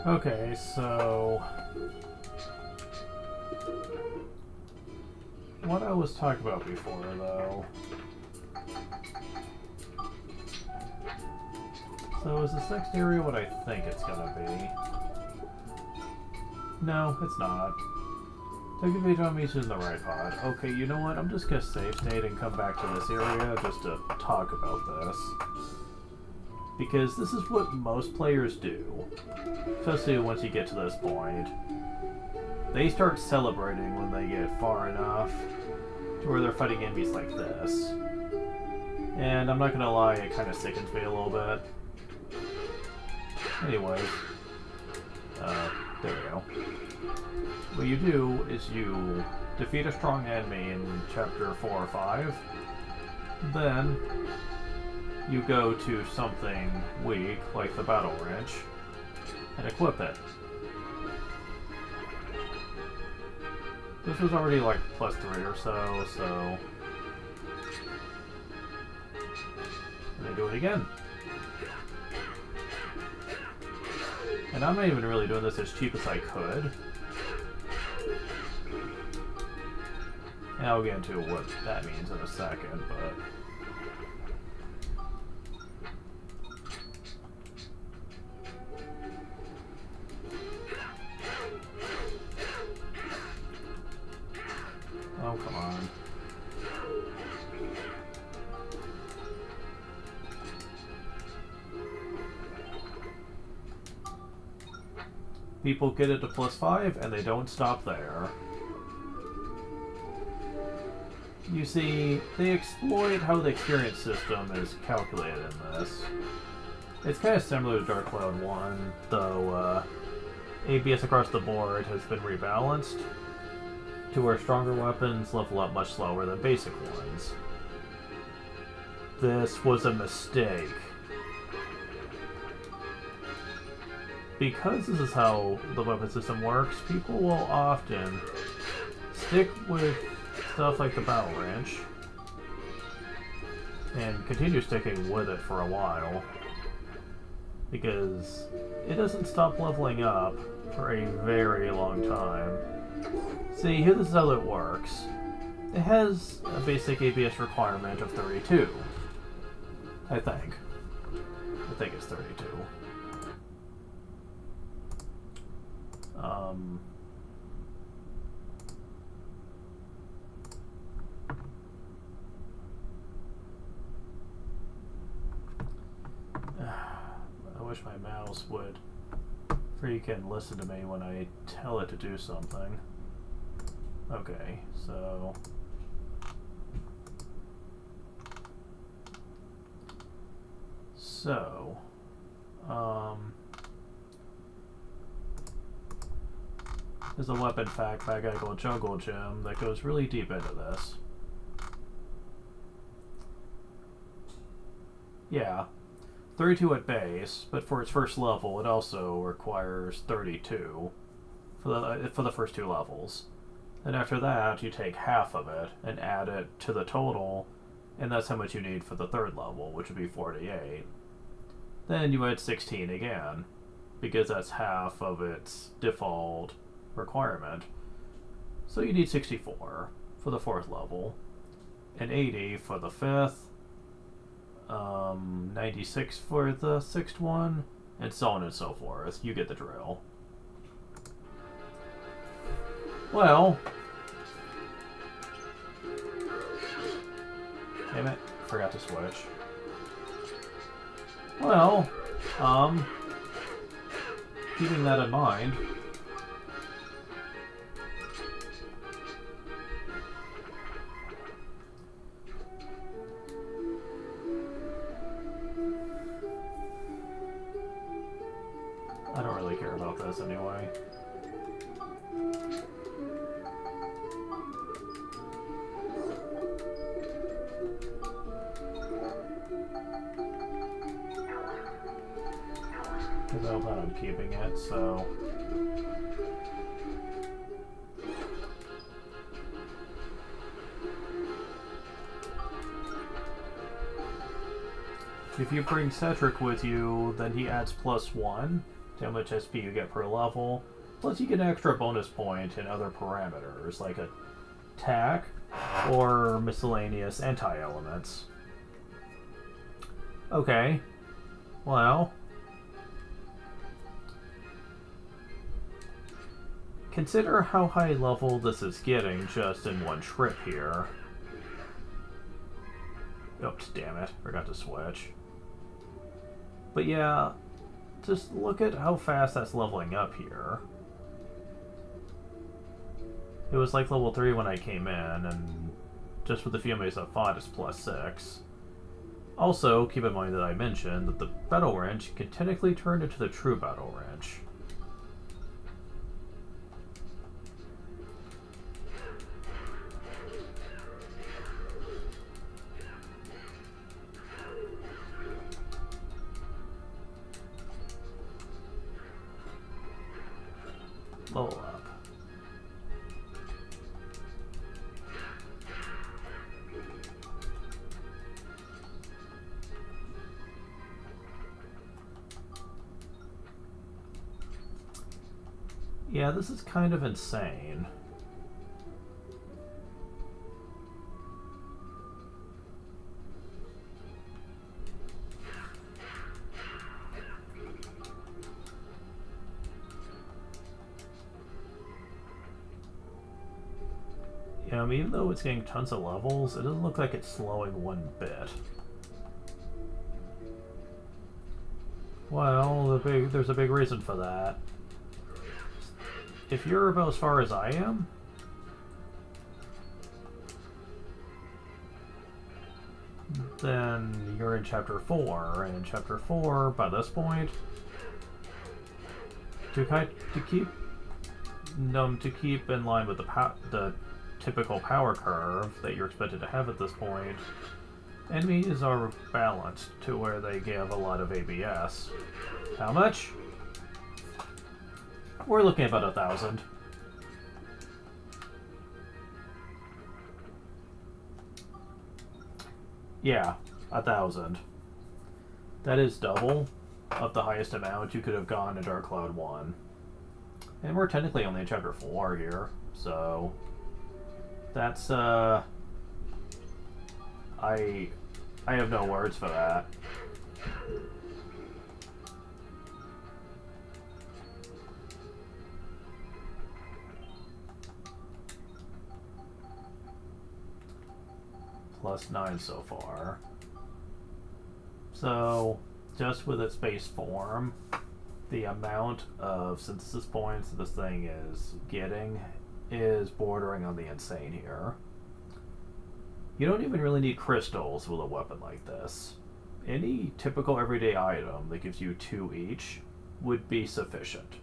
Okay, so what I was talking about before, though. So is this next area what I think it's gonna be? No, it's not. Take advantage on me in the right pod. Okay, you know what? I'm just gonna save state and come back to this area just to talk about this. Because this is what most players do. Especially once you get to this point. They start celebrating when they get far enough to where they're fighting enemies like this. And I'm not gonna lie, it kind of sickens me a little bit. Anyways. There we go. What you do is you defeat a strong enemy in chapter 4 or 5. Then you go to something weak, like the battle wrench, and equip it. This was already like +3 or so, so... And then do it again. And I'm not even really doing this as cheap as I could. And I'll get into what that means in a second, but... Oh, come on. People get it to +5, and they don't stop there. You see, they exploit how the experience system is calculated in this. It's kind of similar to Dark Cloud 1, though ABS across the board has been rebalanced to where stronger weapons level up much slower than basic ones. This was a mistake. Because this is how the weapon system works, people will often stick with stuff like the battle wrench and continue sticking with it for a while because it doesn't stop leveling up for a very long time. See, here this is how it works. It has a basic ABS requirement of 32. I think it's 32. I wish my mouse would freaking listen to me when I tell it to do something. Okay, so... there's a weapon fact by a guy called Jungle Jim that goes really deep into this. Yeah, 32 at base, but for its first level it also requires 32 for the first 2 levels. And after that, you take half of it and add it to the total, and that's how much you need for the 3rd level, which would be 48. Then you add 16 again, because that's half of its default requirement. So you need 64 for the 4th level, and 80 for the 5th, 96 for the 6th one, and so on and so forth. You get the drill. Well... Damn it, forgot to switch. Well, keeping that in mind... I don't really care about this anyway. Because I plan on keeping it, so... If you bring Cedric with you, then he adds +1, to how much SP you get per level. Plus, you get an extra bonus point in other parameters, like attack or miscellaneous anti-elements. Okay. Well, consider how high level this is getting just in one trip here. Oops, damn it. Forgot to switch. But yeah, just look at how fast that's leveling up here. It was like level 3 when I came in, and just with the few enemies I fought, it's +6. Also, keep in mind that I mentioned that the Battle Wrench can technically turn into the true Battle Wrench. Level up. Yeah, this is kind of insane. Even though it's getting tons of levels, it doesn't look like it's slowing one bit. Well, there's a big reason for that. If you're about as far as I am, then you're in Chapter 4, and in Chapter 4, by this point, to keep in line with the typical power curve that you're expected to have at this point, enemies are balanced to where they give a lot of ABS. How much? We're looking at about 1,000. Yeah, 1,000. That is double of the highest amount you could have gone in Dark Cloud 1. And we're technically only in Chapter 4 here, so that's, I have no words for that. +9 so far. So, just with its base form, the amount of synthesis points this thing is getting is bordering on the insane here. You don't even really need crystals with a weapon like this. Any typical everyday item that gives you 2 each would be sufficient.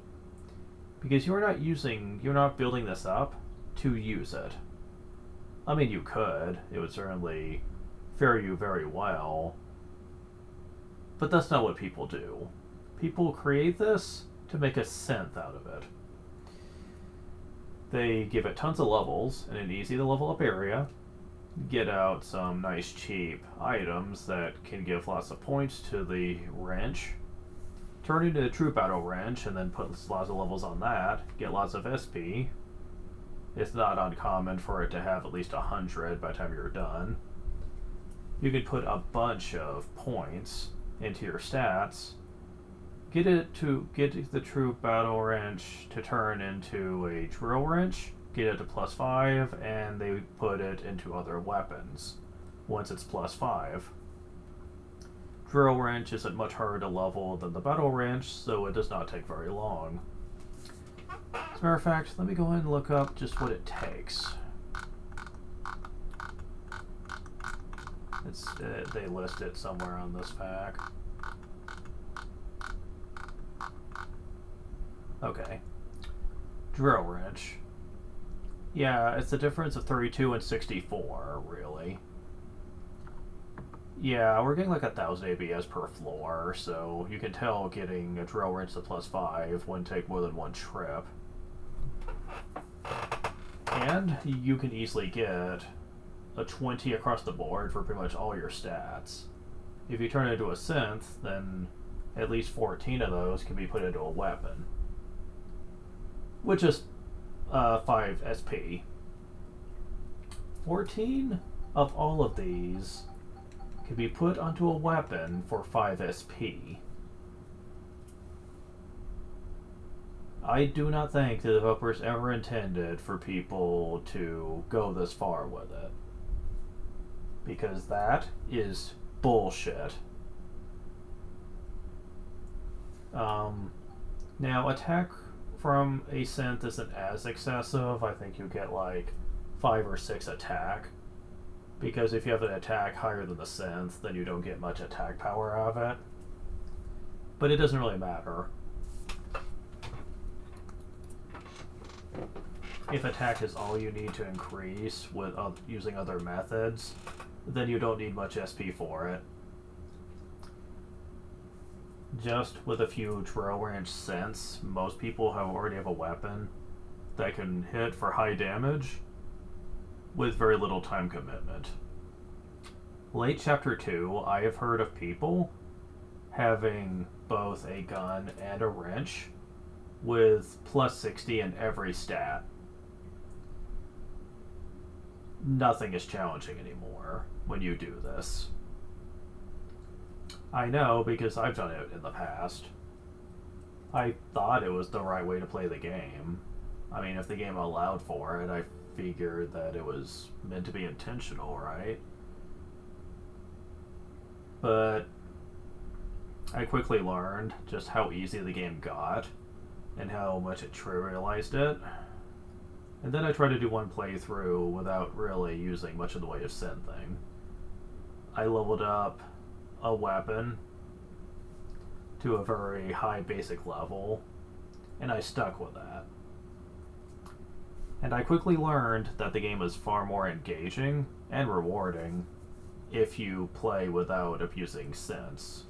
Because you're not building this up to use it. I mean, you could. It would certainly fare you very well. But that's not what people do. People create this to make a synth out of it. They give it tons of levels in an easy to level up area, get out some nice cheap items that can give lots of points to the wrench, turn into a true battle wrench, and then put lots of levels on that, get lots of SP. It's not uncommon for it to have at least 100 by the time you're done. You can put a bunch of points into your stats, get the true battle wrench to turn into a drill wrench, get it to +5, and they put it into other weapons once it's +5. Drill wrench isn't much harder to level than the battle wrench, so it does not take very long. As a matter of fact, let me go ahead and look up just what it takes. They list it somewhere on this pack. Okay. Drill wrench. Yeah, it's the difference of 32 and 64, really. Yeah, we're getting like 1,000 ABS per floor, so you can tell getting a drill wrench to +5 wouldn't take more than one trip. And you can easily get a 20 across the board for pretty much all your stats. If you turn it into a synth, then at least 14 of those can be put into a weapon, which is 5 SP. 14 of all of these can be put onto a weapon for 5 SP. I do not think the developers ever intended for people to go this far with it, because that is bullshit. Now, attack from a synth isn't as excessive. I think you get like 5 or 6 attack, because if you have an attack higher than the synth, then you don't get much attack power out of it. But it doesn't really matter. If attack is all you need to increase with using other methods, then you don't need much SP for it. Just with a few drill range synths, most people already have a weapon that can hit for high damage with very little time commitment. Late Chapter 2, I have heard of people having both a gun and a wrench with plus 60 in every stat. Nothing is challenging anymore when you do this. I know because I've done it in the past. I thought it was the right way to play the game. I mean, if the game allowed for it, I figured that it was meant to be intentional, right? But I quickly learned just how easy the game got and how much it trivialized it. And then I tried to do one playthrough without really using much in the way of synthing. I leveled up a weapon to a very high basic level, and I stuck with that. And I quickly learned that the game is far more engaging and rewarding if you play without abusing synths.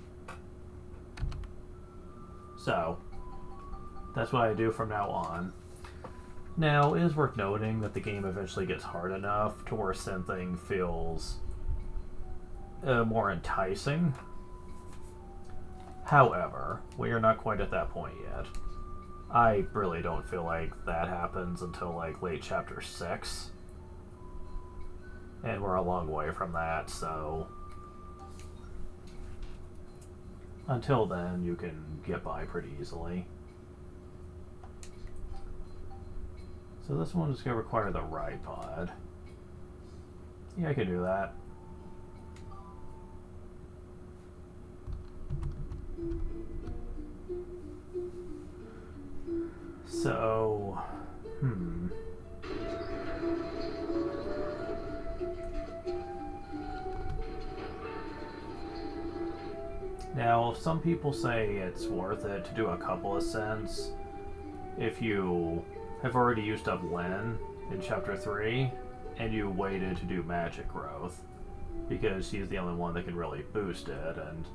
So, that's what I do from now on. Now, it is worth noting that the game eventually gets hard enough to where synthing feels more enticing. However, we are not quite at that point yet. I really don't feel like that happens until like late Chapter 6. And we're a long way from that, so until then you can get by pretty easily. So this one is going to require the ride pod. Yeah, I can do that. So, Now, some people say it's worth it to do a couple of cents if you have already used up Len in Chapter 3 and you waited to do magic growth, because she's the only one that can really boost it, and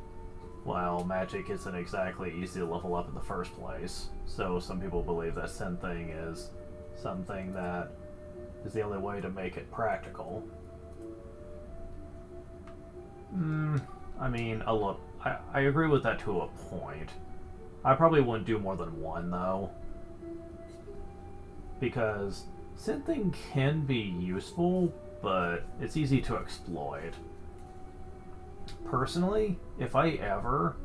while magic isn't exactly easy to level up in the first place, so some people believe that synthing is something that is the only way to make it practical. I mean, I agree with that to a point. I probably wouldn't do more than one, though, because synthing can be useful, but it's easy to exploit. Personally, if I ever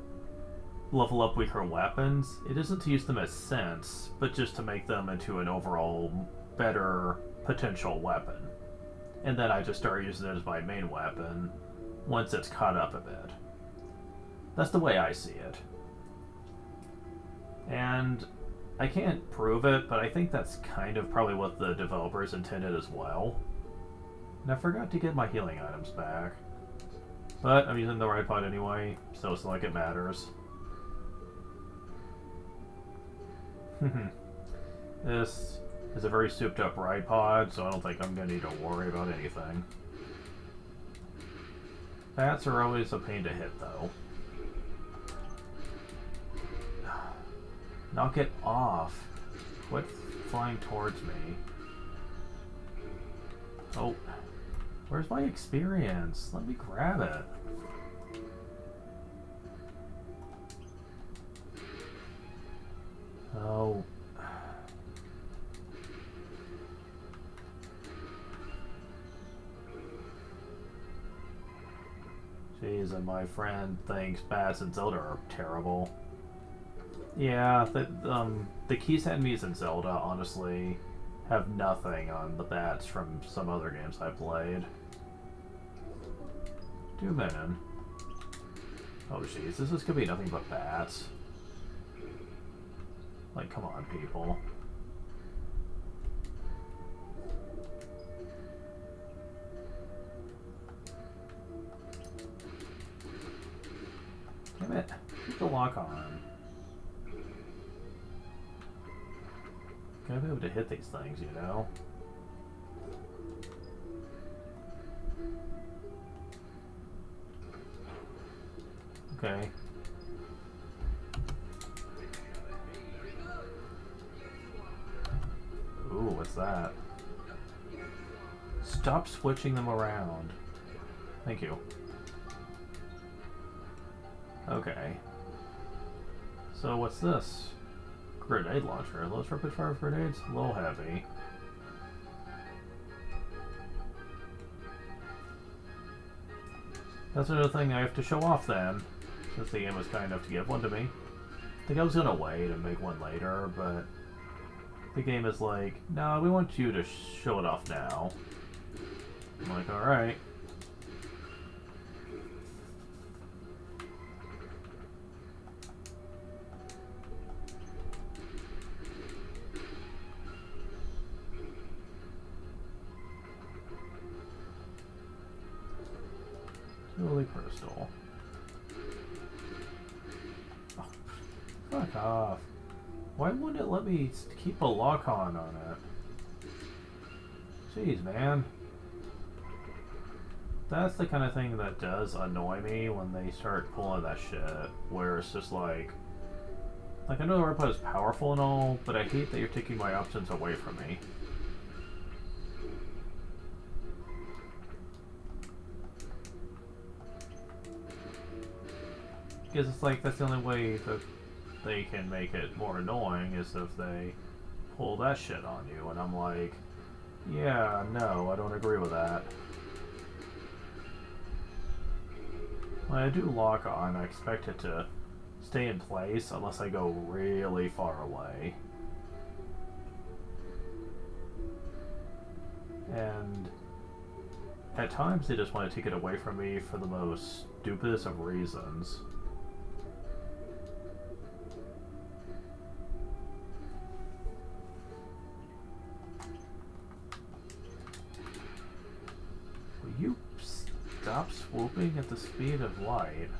level up weaker weapons, it isn't to use them as synths, but just to make them into an overall better potential weapon. And then I just start using it as my main weapon once it's caught up a bit. That's the way I see it. And I can't prove it, but I think that's kind of probably what the developers intended as well. And I forgot to get my healing items back. But I'm using the ride pod anyway, so it's not like it matters. This is a very souped up ride pod, so I don't think I'm going to need to worry about anything. Bats are always a pain to hit, though. Knock it off. Quit flying towards me. Oh. Where's my experience? Let me grab it. reason my friend thinks bats in Zelda are terrible. Yeah, the Keys enemies in Zelda, honestly, have nothing on the bats from some other games I played. Doom in. Oh jeez, this is gonna be nothing but bats. Like, come on, people. Damn it. Keep the lock on. Gotta be able to hit these things, you know? Okay. Ooh, what's that? Stop switching them around. Thank you. Okay. So what's this? Grenade launcher. Those rapid fire grenades? A little heavy. That's another thing I have to show off then, since the game was kind enough to give one to me. I think I was gonna wait and make one later, but the game is like, no, we want you to show it off now. I'm like, alright. Holy crystal. Oh, fuck off. Why wouldn't it let me keep a lock on it? Jeez, man. That's the kind of thing that does annoy me when they start pulling that shit. Where it's just like I know the RPA is powerful and all, but I hate that you're taking my options away from me. Because it's like, that's the only way that they can make it more annoying is if they pull that shit on you. And I'm like, yeah, no, I don't agree with that. When I do lock on, I expect it to stay in place unless I go really far away. And at times they just want to take it away from me for the most stupidest of reasons. Will you stop swooping at the speed of light?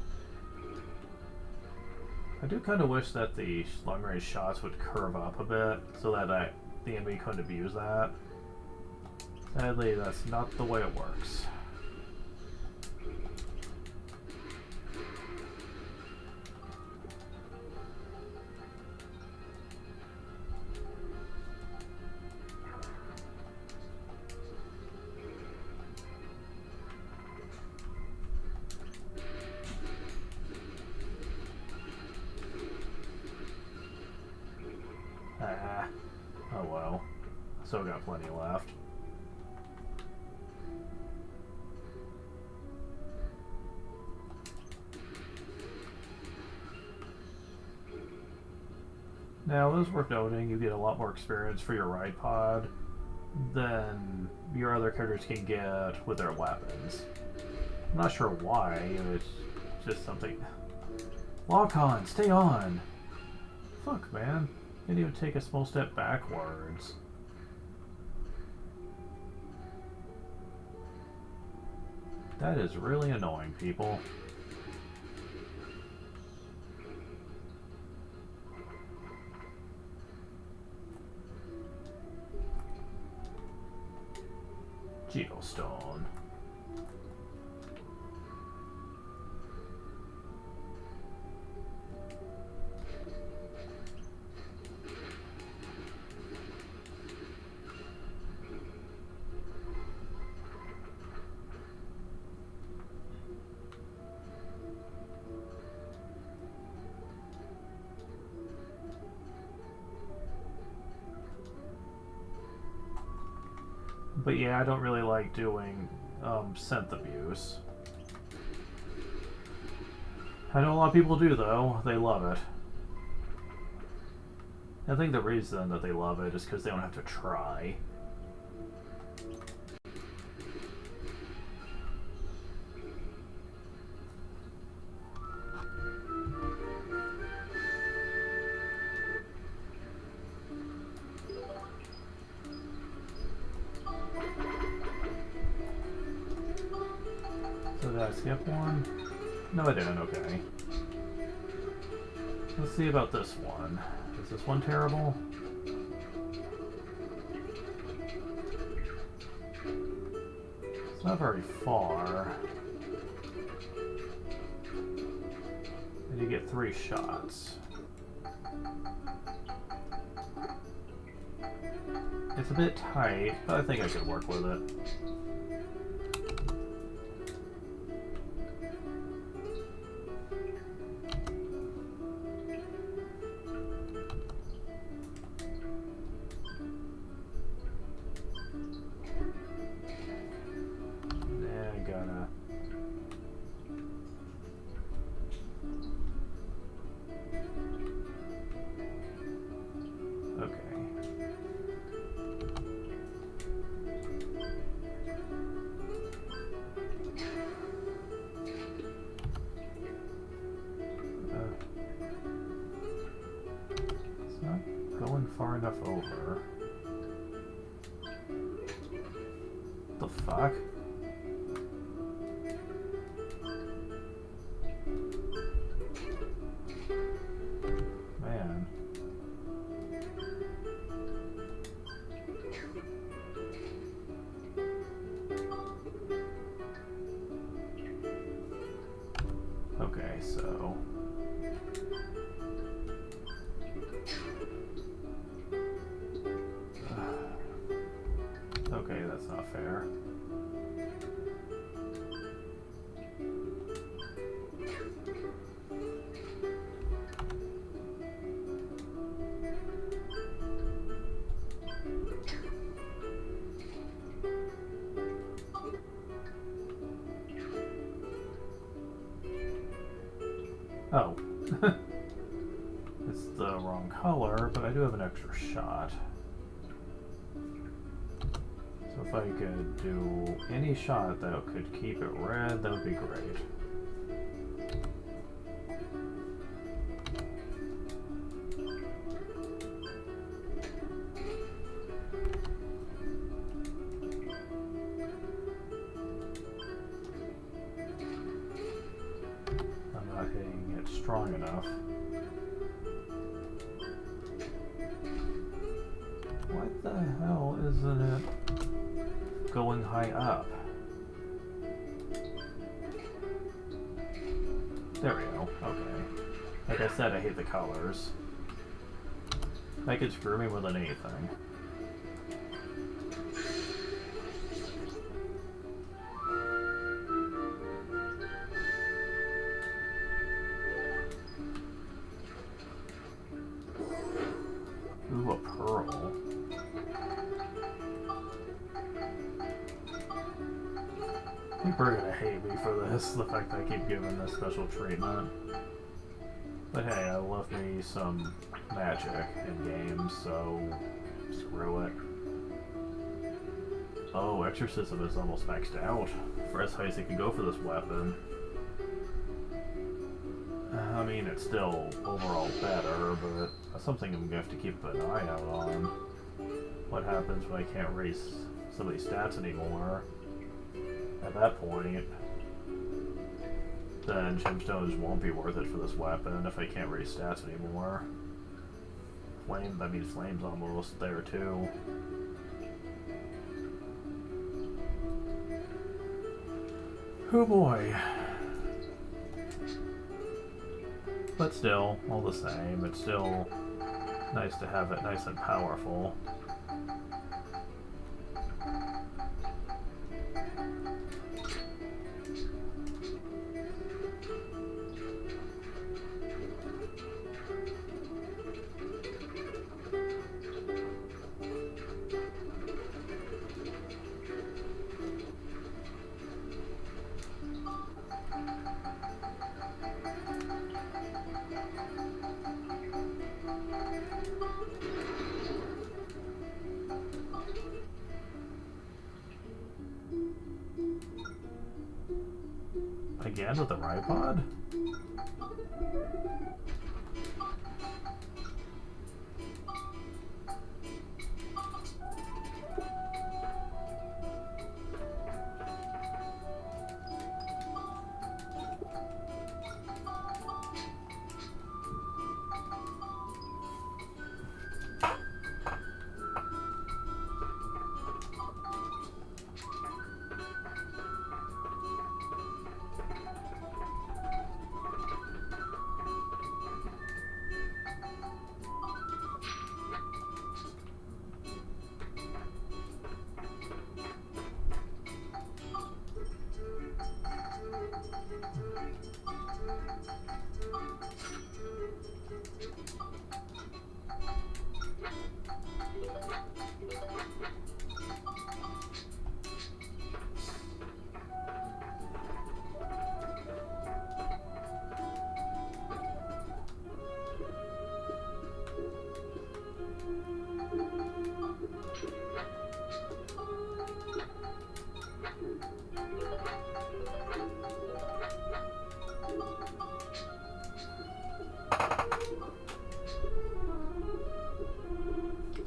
I do kind of wish that the long-range shots would curve up a bit so that the enemy couldn't abuse that. Sadly, that's not the way it works. Oh well. Still got plenty left. Now, it is worth noting, you get a lot more experience for your ride pod than your other characters can get with their weapons. I'm not sure why, it's just something... Lock on! Stay on! Fuck, man. Can't even take a small step backwards. That is really annoying, people. Geostone. But yeah, I don't really like doing synth abuse. I know a lot of people do, though. They love it. I think the reason that they love it is because they don't have to try. So did I skip one? No, I didn't. Okay. Let's see about this one. Is this one terrible? It's not very far. And you get 3 shots. It's a bit tight, but I think I could work with it. Far enough over. The fuck? Man. Okay, so okay, that's not fair. Oh. It's the wrong color, but I do have an extra shot. So if I could do any shot that could keep it red, that would be great. I'm not hitting it strong enough. What the hell isn't it going high up? There we go. Okay. Like I said, I hate the colors. That could screw me more than anything. Ooh, a pearl. People are gonna hate me for this, the fact that I keep giving this special treatment. But hey, I love me some magic in games, so screw it. Oh, Exorcism is almost maxed out for as high as it can go for this weapon. I mean, it's still overall better, but that's something I'm gonna have to keep an eye out on. What happens when I can't raise some of these stats anymore? At that point, then gemstones won't be worth it for this weapon if I can't raise stats anymore. Flame, that means flame's almost there too. Oh boy. But still, all the same, it's still nice to have it nice and powerful. again with the Ripod?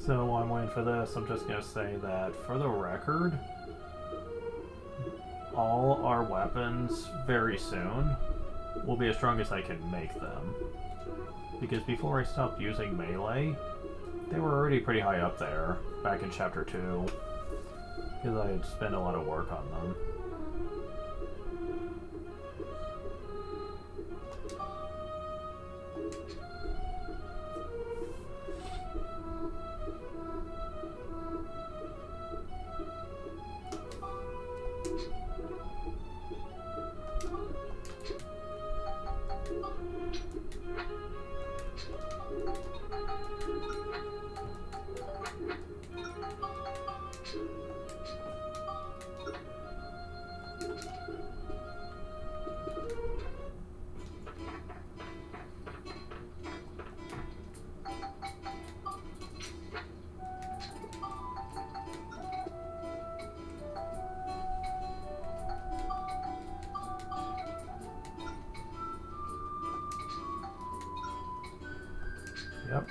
So while I'm waiting for this, I'm just going to say that for the record, all our weapons very soon will be as strong as I can make them. Because before I stopped using melee, they were already pretty high up there back in Chapter 2. Because I had spent a lot of work on them. Yep,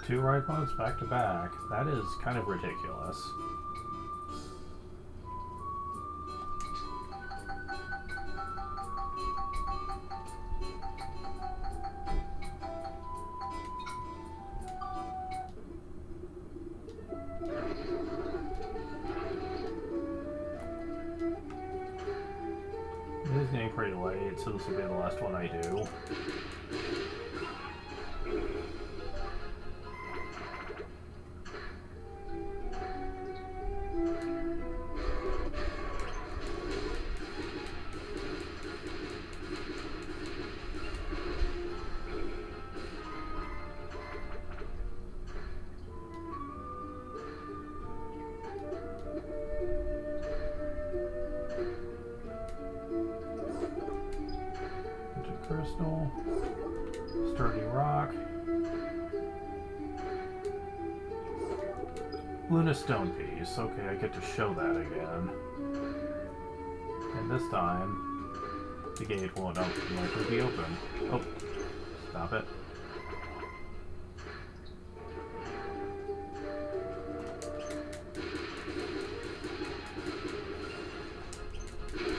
2 Ripods back to back. That is kind of ridiculous. It is getting pretty late, so this will be the last one I do. Crystal, sturdy rock, Luna stone piece. Okay, I get to show that again. And this time, the gate won't likely be open. Oh, stop it.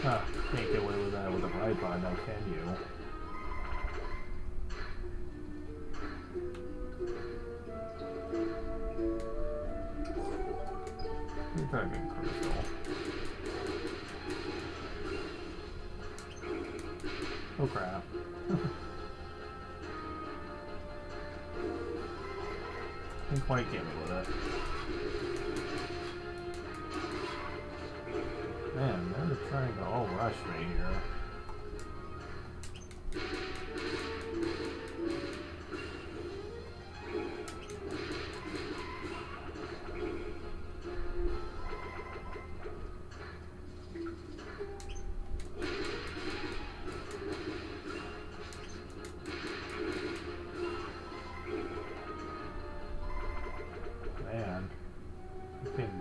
Ah, can't get away with that with a Ripod now, can you? Dragon Crystal. Oh crap. Didn't quite get me with it. Man, they're trying to all rush me here.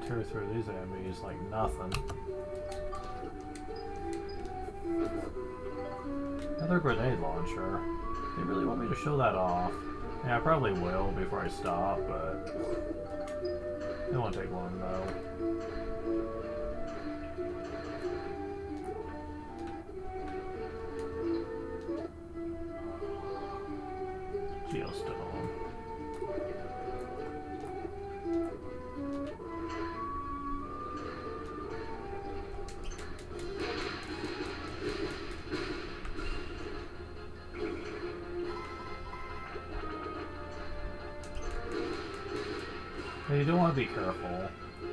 Tear through these enemies like nothing. Another grenade launcher. They really want me to show that off. Yeah, I probably will before I stop, but it won't take long though. Geostone. Now you do want to be careful.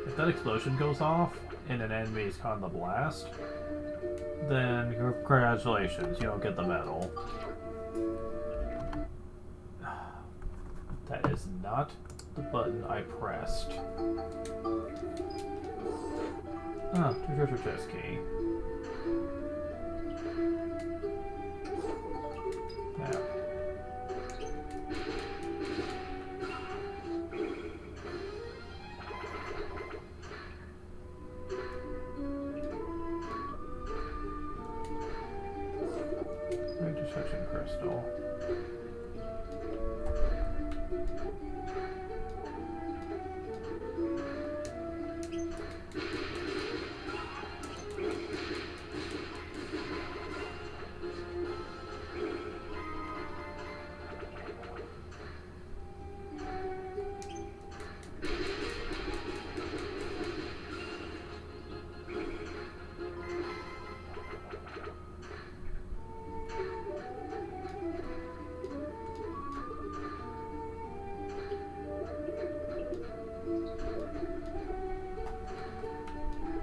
If that explosion goes off and an enemy is caught in the blast, then congratulations, you don't get the medal. That is not the button I pressed. Ah, treasure chest key. Yeah. Intersection crystal.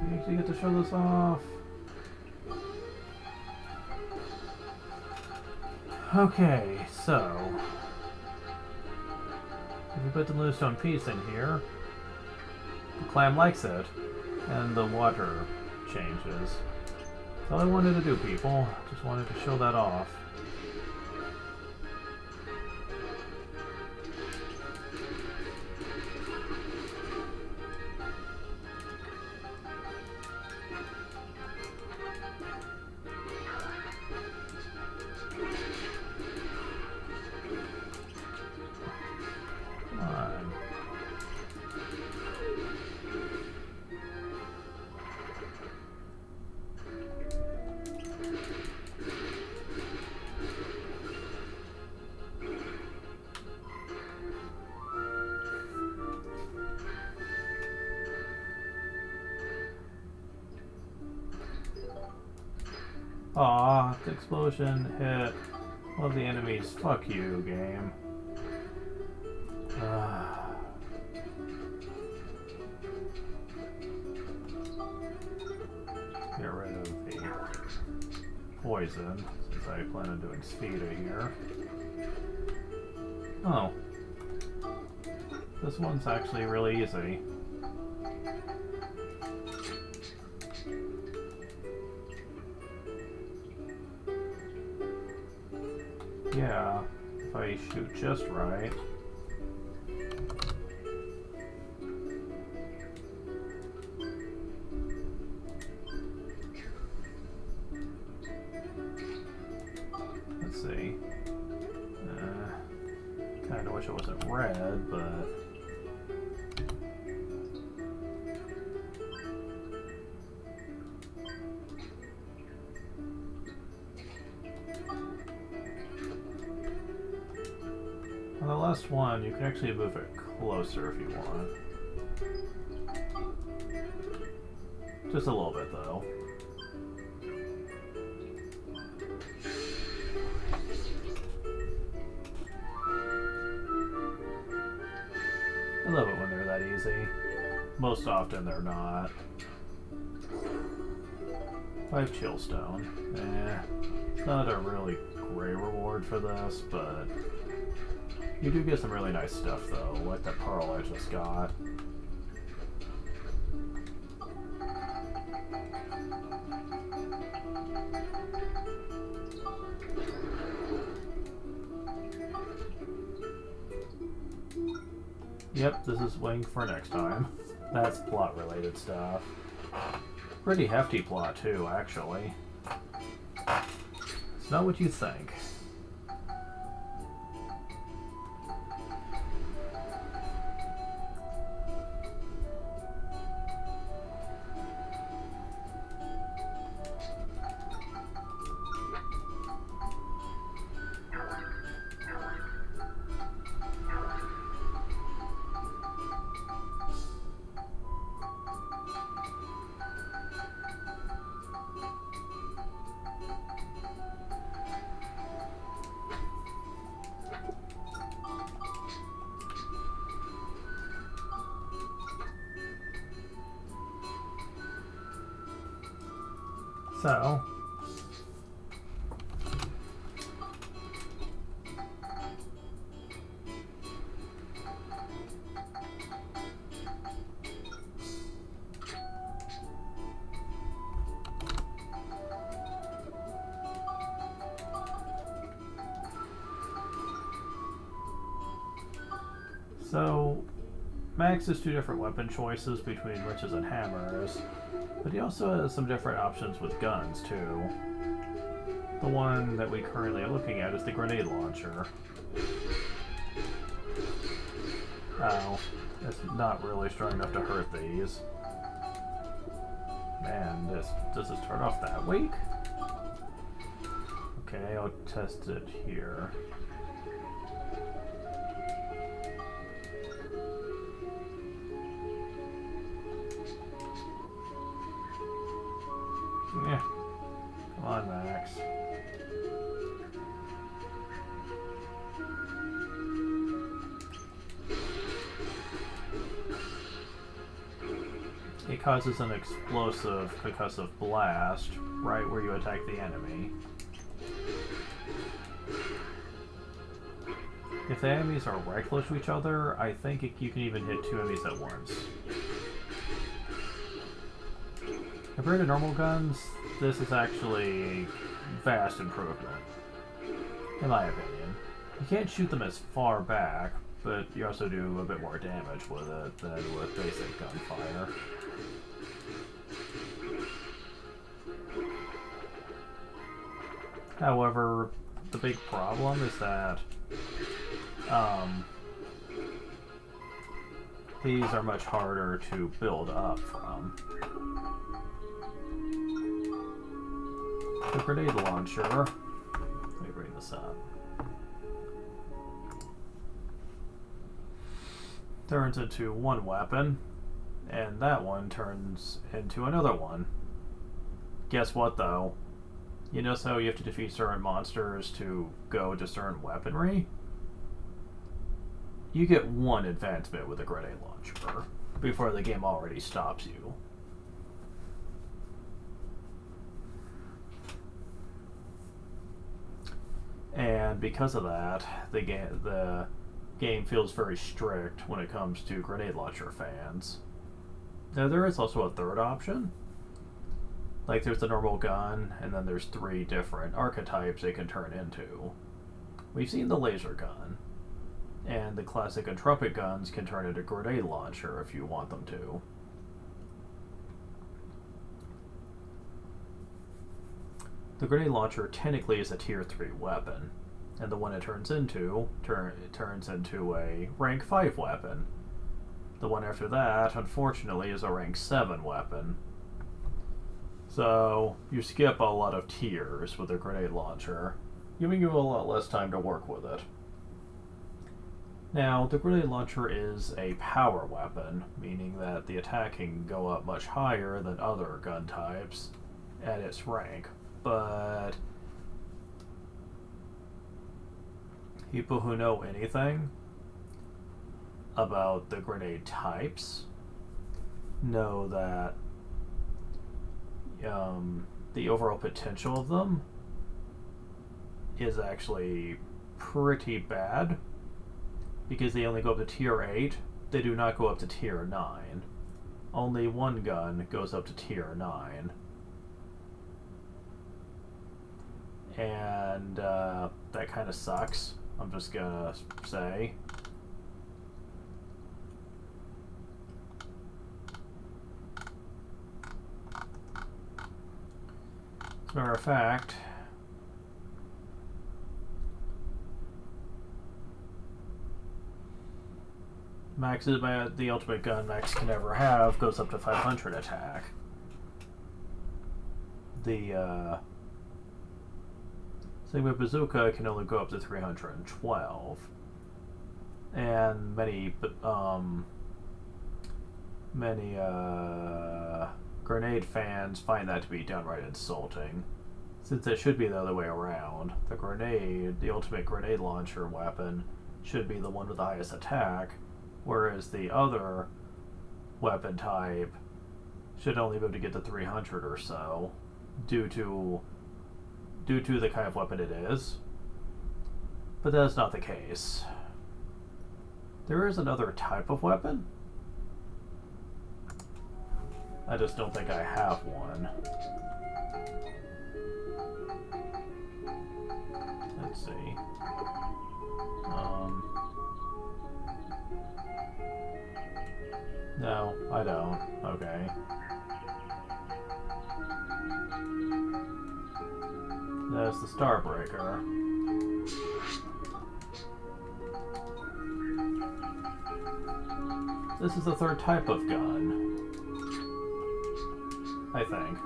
You actually get to show this off. Okay, so if you put the bluestone piece in here, the clam likes it, and the water changes. That's all I wanted to do, people. Just wanted to show that off. Aw, the explosion hit one of the enemies. Fuck you, game. Get rid of the poison, since I plan on doing Spheda here. Oh. This one's actually really easy. Yeah, if I shoot just right. Let's see. Kinda wish it wasn't red, but... On the last one, you can actually move it closer if you want. Just a little bit, though. I love it when they're that easy. Most often they're not. 5 Chillstone. It's not a really great reward for this, but you do get some really nice stuff though, like the pearl I just got. Yep, this is waiting for next time. That's plot related stuff. Pretty hefty plot too, actually. It's not what you think. So, Max has two different weapon choices between wrenches and hammers, but he also has some different options with guns, too. The one that we currently are looking at is the grenade launcher. Oh, it's not really strong enough to hurt these. Man, does this start off that weak? Okay, I'll test it here. Yeah. Come on, Max. It causes an explosive concussive blast right where you attack the enemy. If the enemies are right close to each other, I think you can even hit two enemies at once. Compared to normal guns, this is actually a vast improvement, in my opinion. You can't shoot them as far back, but you also do a bit more damage with it than with basic gunfire. However, the big problem is that these are much harder to build up from. The grenade launcher, let me bring this up, turns into one weapon, and that one turns into another one. Guess what, though? You know how you have to defeat certain monsters to go to certain weaponry? You get one advancement with a grenade launcher before the game already stops you. And because of that, the game feels very strict when it comes to grenade launcher fans. Now, there is also a third option. Like, there's the normal gun, and then there's three different archetypes it can turn into. We've seen the laser gun, and the classic and trumpet guns can turn into grenade launcher if you want them to. The grenade launcher technically is a tier 3 weapon, and the one it turns into turns into a rank 5 weapon. The one after that, unfortunately, is a rank 7 weapon. So, you skip a lot of tiers with a grenade launcher, giving you a lot less time to work with it. Now, the grenade launcher is a power weapon, meaning that the attack can go up much higher than other gun types at its rank, but people who know anything about the grenade types know that the overall potential of them is actually pretty bad, because they only go up to tier 8, they do not go up to tier 9. Only one gun goes up to tier 9. And that kind of sucks, I'm just gonna say. As a matter of fact, the ultimate gun Max can ever have goes up to 500 attack. The Sigma Bazooka can only go up to 312, and many grenade fans find that to be downright insulting, since it should be the other way around. The ultimate grenade launcher weapon, should be the one with the highest attack, whereas the other weapon type should only be able to get to 300 or so, due to the kind of weapon it is. But that's not the case. There is another type of weapon. I just don't think I have one. Let's see. No, I don't. Okay. There's the Starbreaker. This is the third type of gun, I think.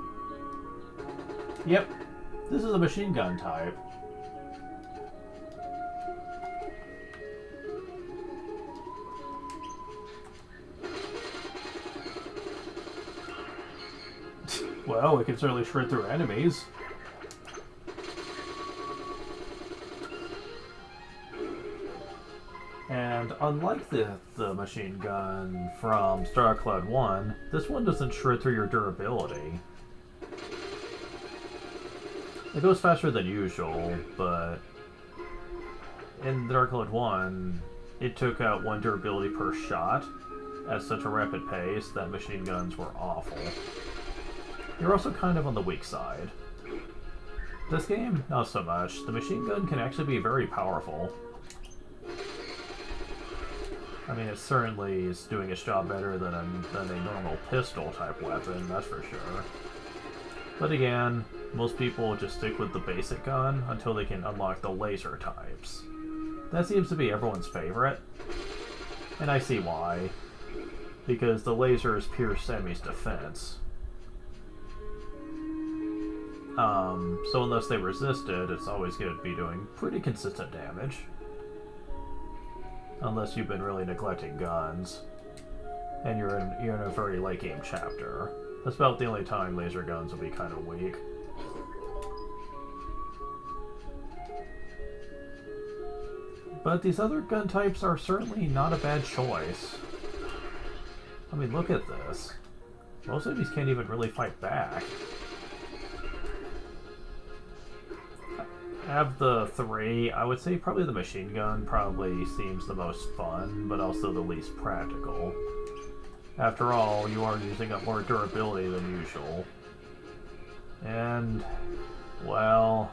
Yep, this is a machine gun type. Well, we can certainly shred through enemies. And unlike the machine gun from Star Cloud 1, this one doesn't shred through your durability. It goes faster than usual, but in Dark Cloud 1, it took out 1 durability per shot at such a rapid pace that machine guns were awful. You're also kind of on the weak side. This game, not so much. The machine gun can actually be very powerful. I mean, it certainly is doing its job better than a normal pistol-type weapon, that's for sure. But again, most people just stick with the basic gun until they can unlock the laser types. That seems to be everyone's favorite, and I see why. Because the lasers pierce enemies' defense. So unless they resist it, it's always going to be doing pretty consistent damage. Unless you've been really neglecting guns, and you're in a very late game chapter. That's about the only time laser guns will be kind of weak. But these other gun types are certainly not a bad choice. I mean, look at this. Most of these can't even really fight back. Have the 3, I would say probably the machine gun probably seems the most fun, but also the least practical. After all, you are using up more durability than usual. And, well,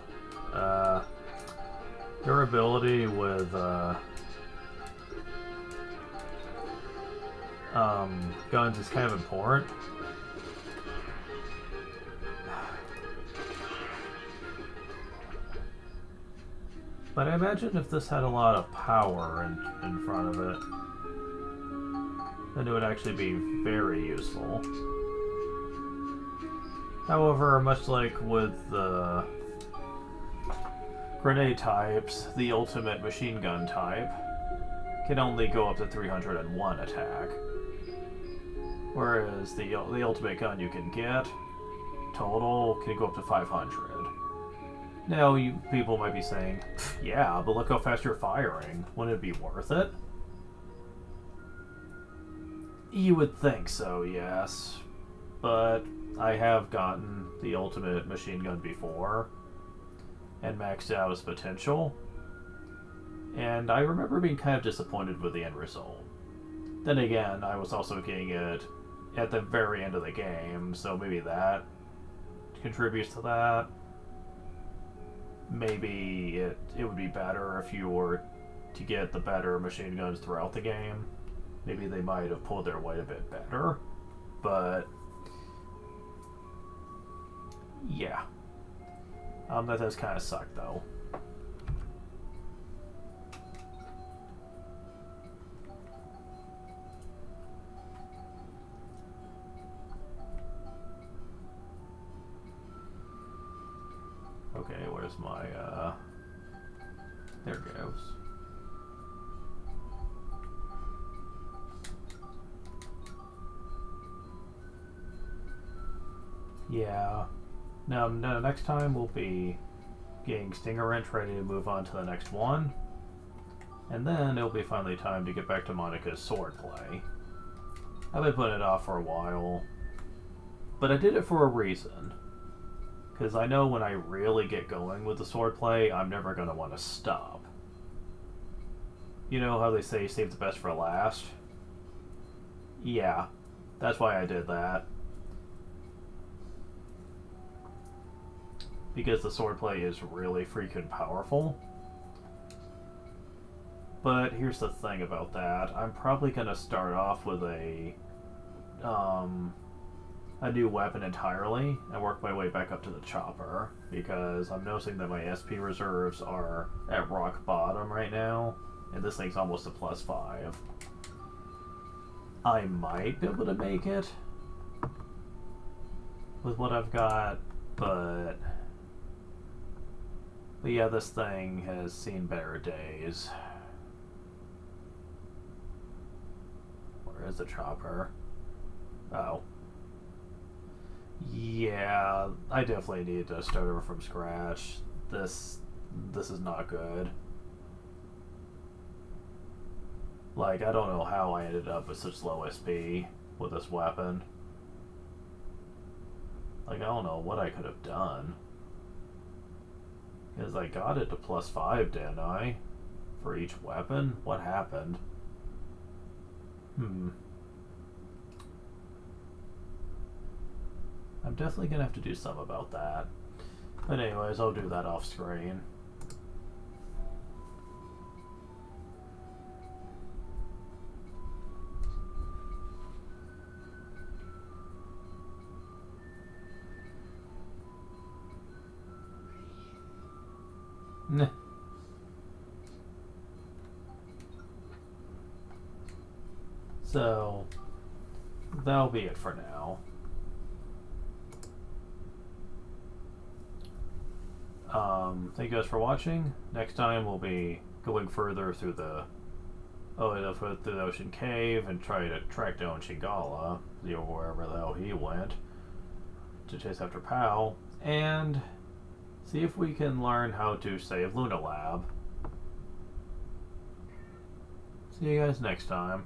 durability with, guns is kind of important. But I imagine if this had a lot of power in front of it, then it would actually be very useful. However, much like with the grenade types, the ultimate machine gun type can only go up to 301 attack. Whereas the ultimate gun you can get, total, can go up to 500. Now, people might be saying, yeah, but look how fast you're firing. Wouldn't it be worth it? You would think so, yes. But I have gotten the ultimate machine gun before, and maxed out its potential. And I remember being kind of disappointed with the end result. Then again, I was also getting it at the very end of the game, so maybe that contributes to that. Maybe it would be better if you were to get the better machine guns throughout the game. Maybe they might have pulled their weight a bit better. But yeah. That does kind of suck though. my, there it goes. Yeah. No, next time we'll be getting Stinger Wrench ready to move on to the next one. And then it'll be finally time to get back to Monica's sword play. I've been putting it off for a while. But I did it for a reason. Because I know when I really get going with the sword play, I'm never going to want to stop. You know how they say save the best for last? Yeah, that's why I did that. Because the swordplay is really freaking powerful. But here's the thing about that. I'm probably going to start off with a new weapon entirely and work my way back up to the chopper. Because I'm noticing that my SP reserves are at rock bottom right now. And this thing's almost a +5. I might be able to make it with what I've got, but yeah, this thing has seen better days. Where is the chopper? Oh. Yeah, I definitely need to start over from scratch. This is not good. Like, I don't know how I ended up with such low SP with this weapon. Like, I don't know what I could have done. Because I got it to +5, didn't I? For each weapon? What happened? I'm definitely gonna have to do something about that. But anyways, I'll do that off screen. So, that'll be it for now. Thank you guys for watching. Next time we'll be going further through the through the Ocean Cave and try to track down Shingala, you know, wherever the hell he went, to chase after Pao, and see if we can learn how to save Luna Lab. See you guys next time.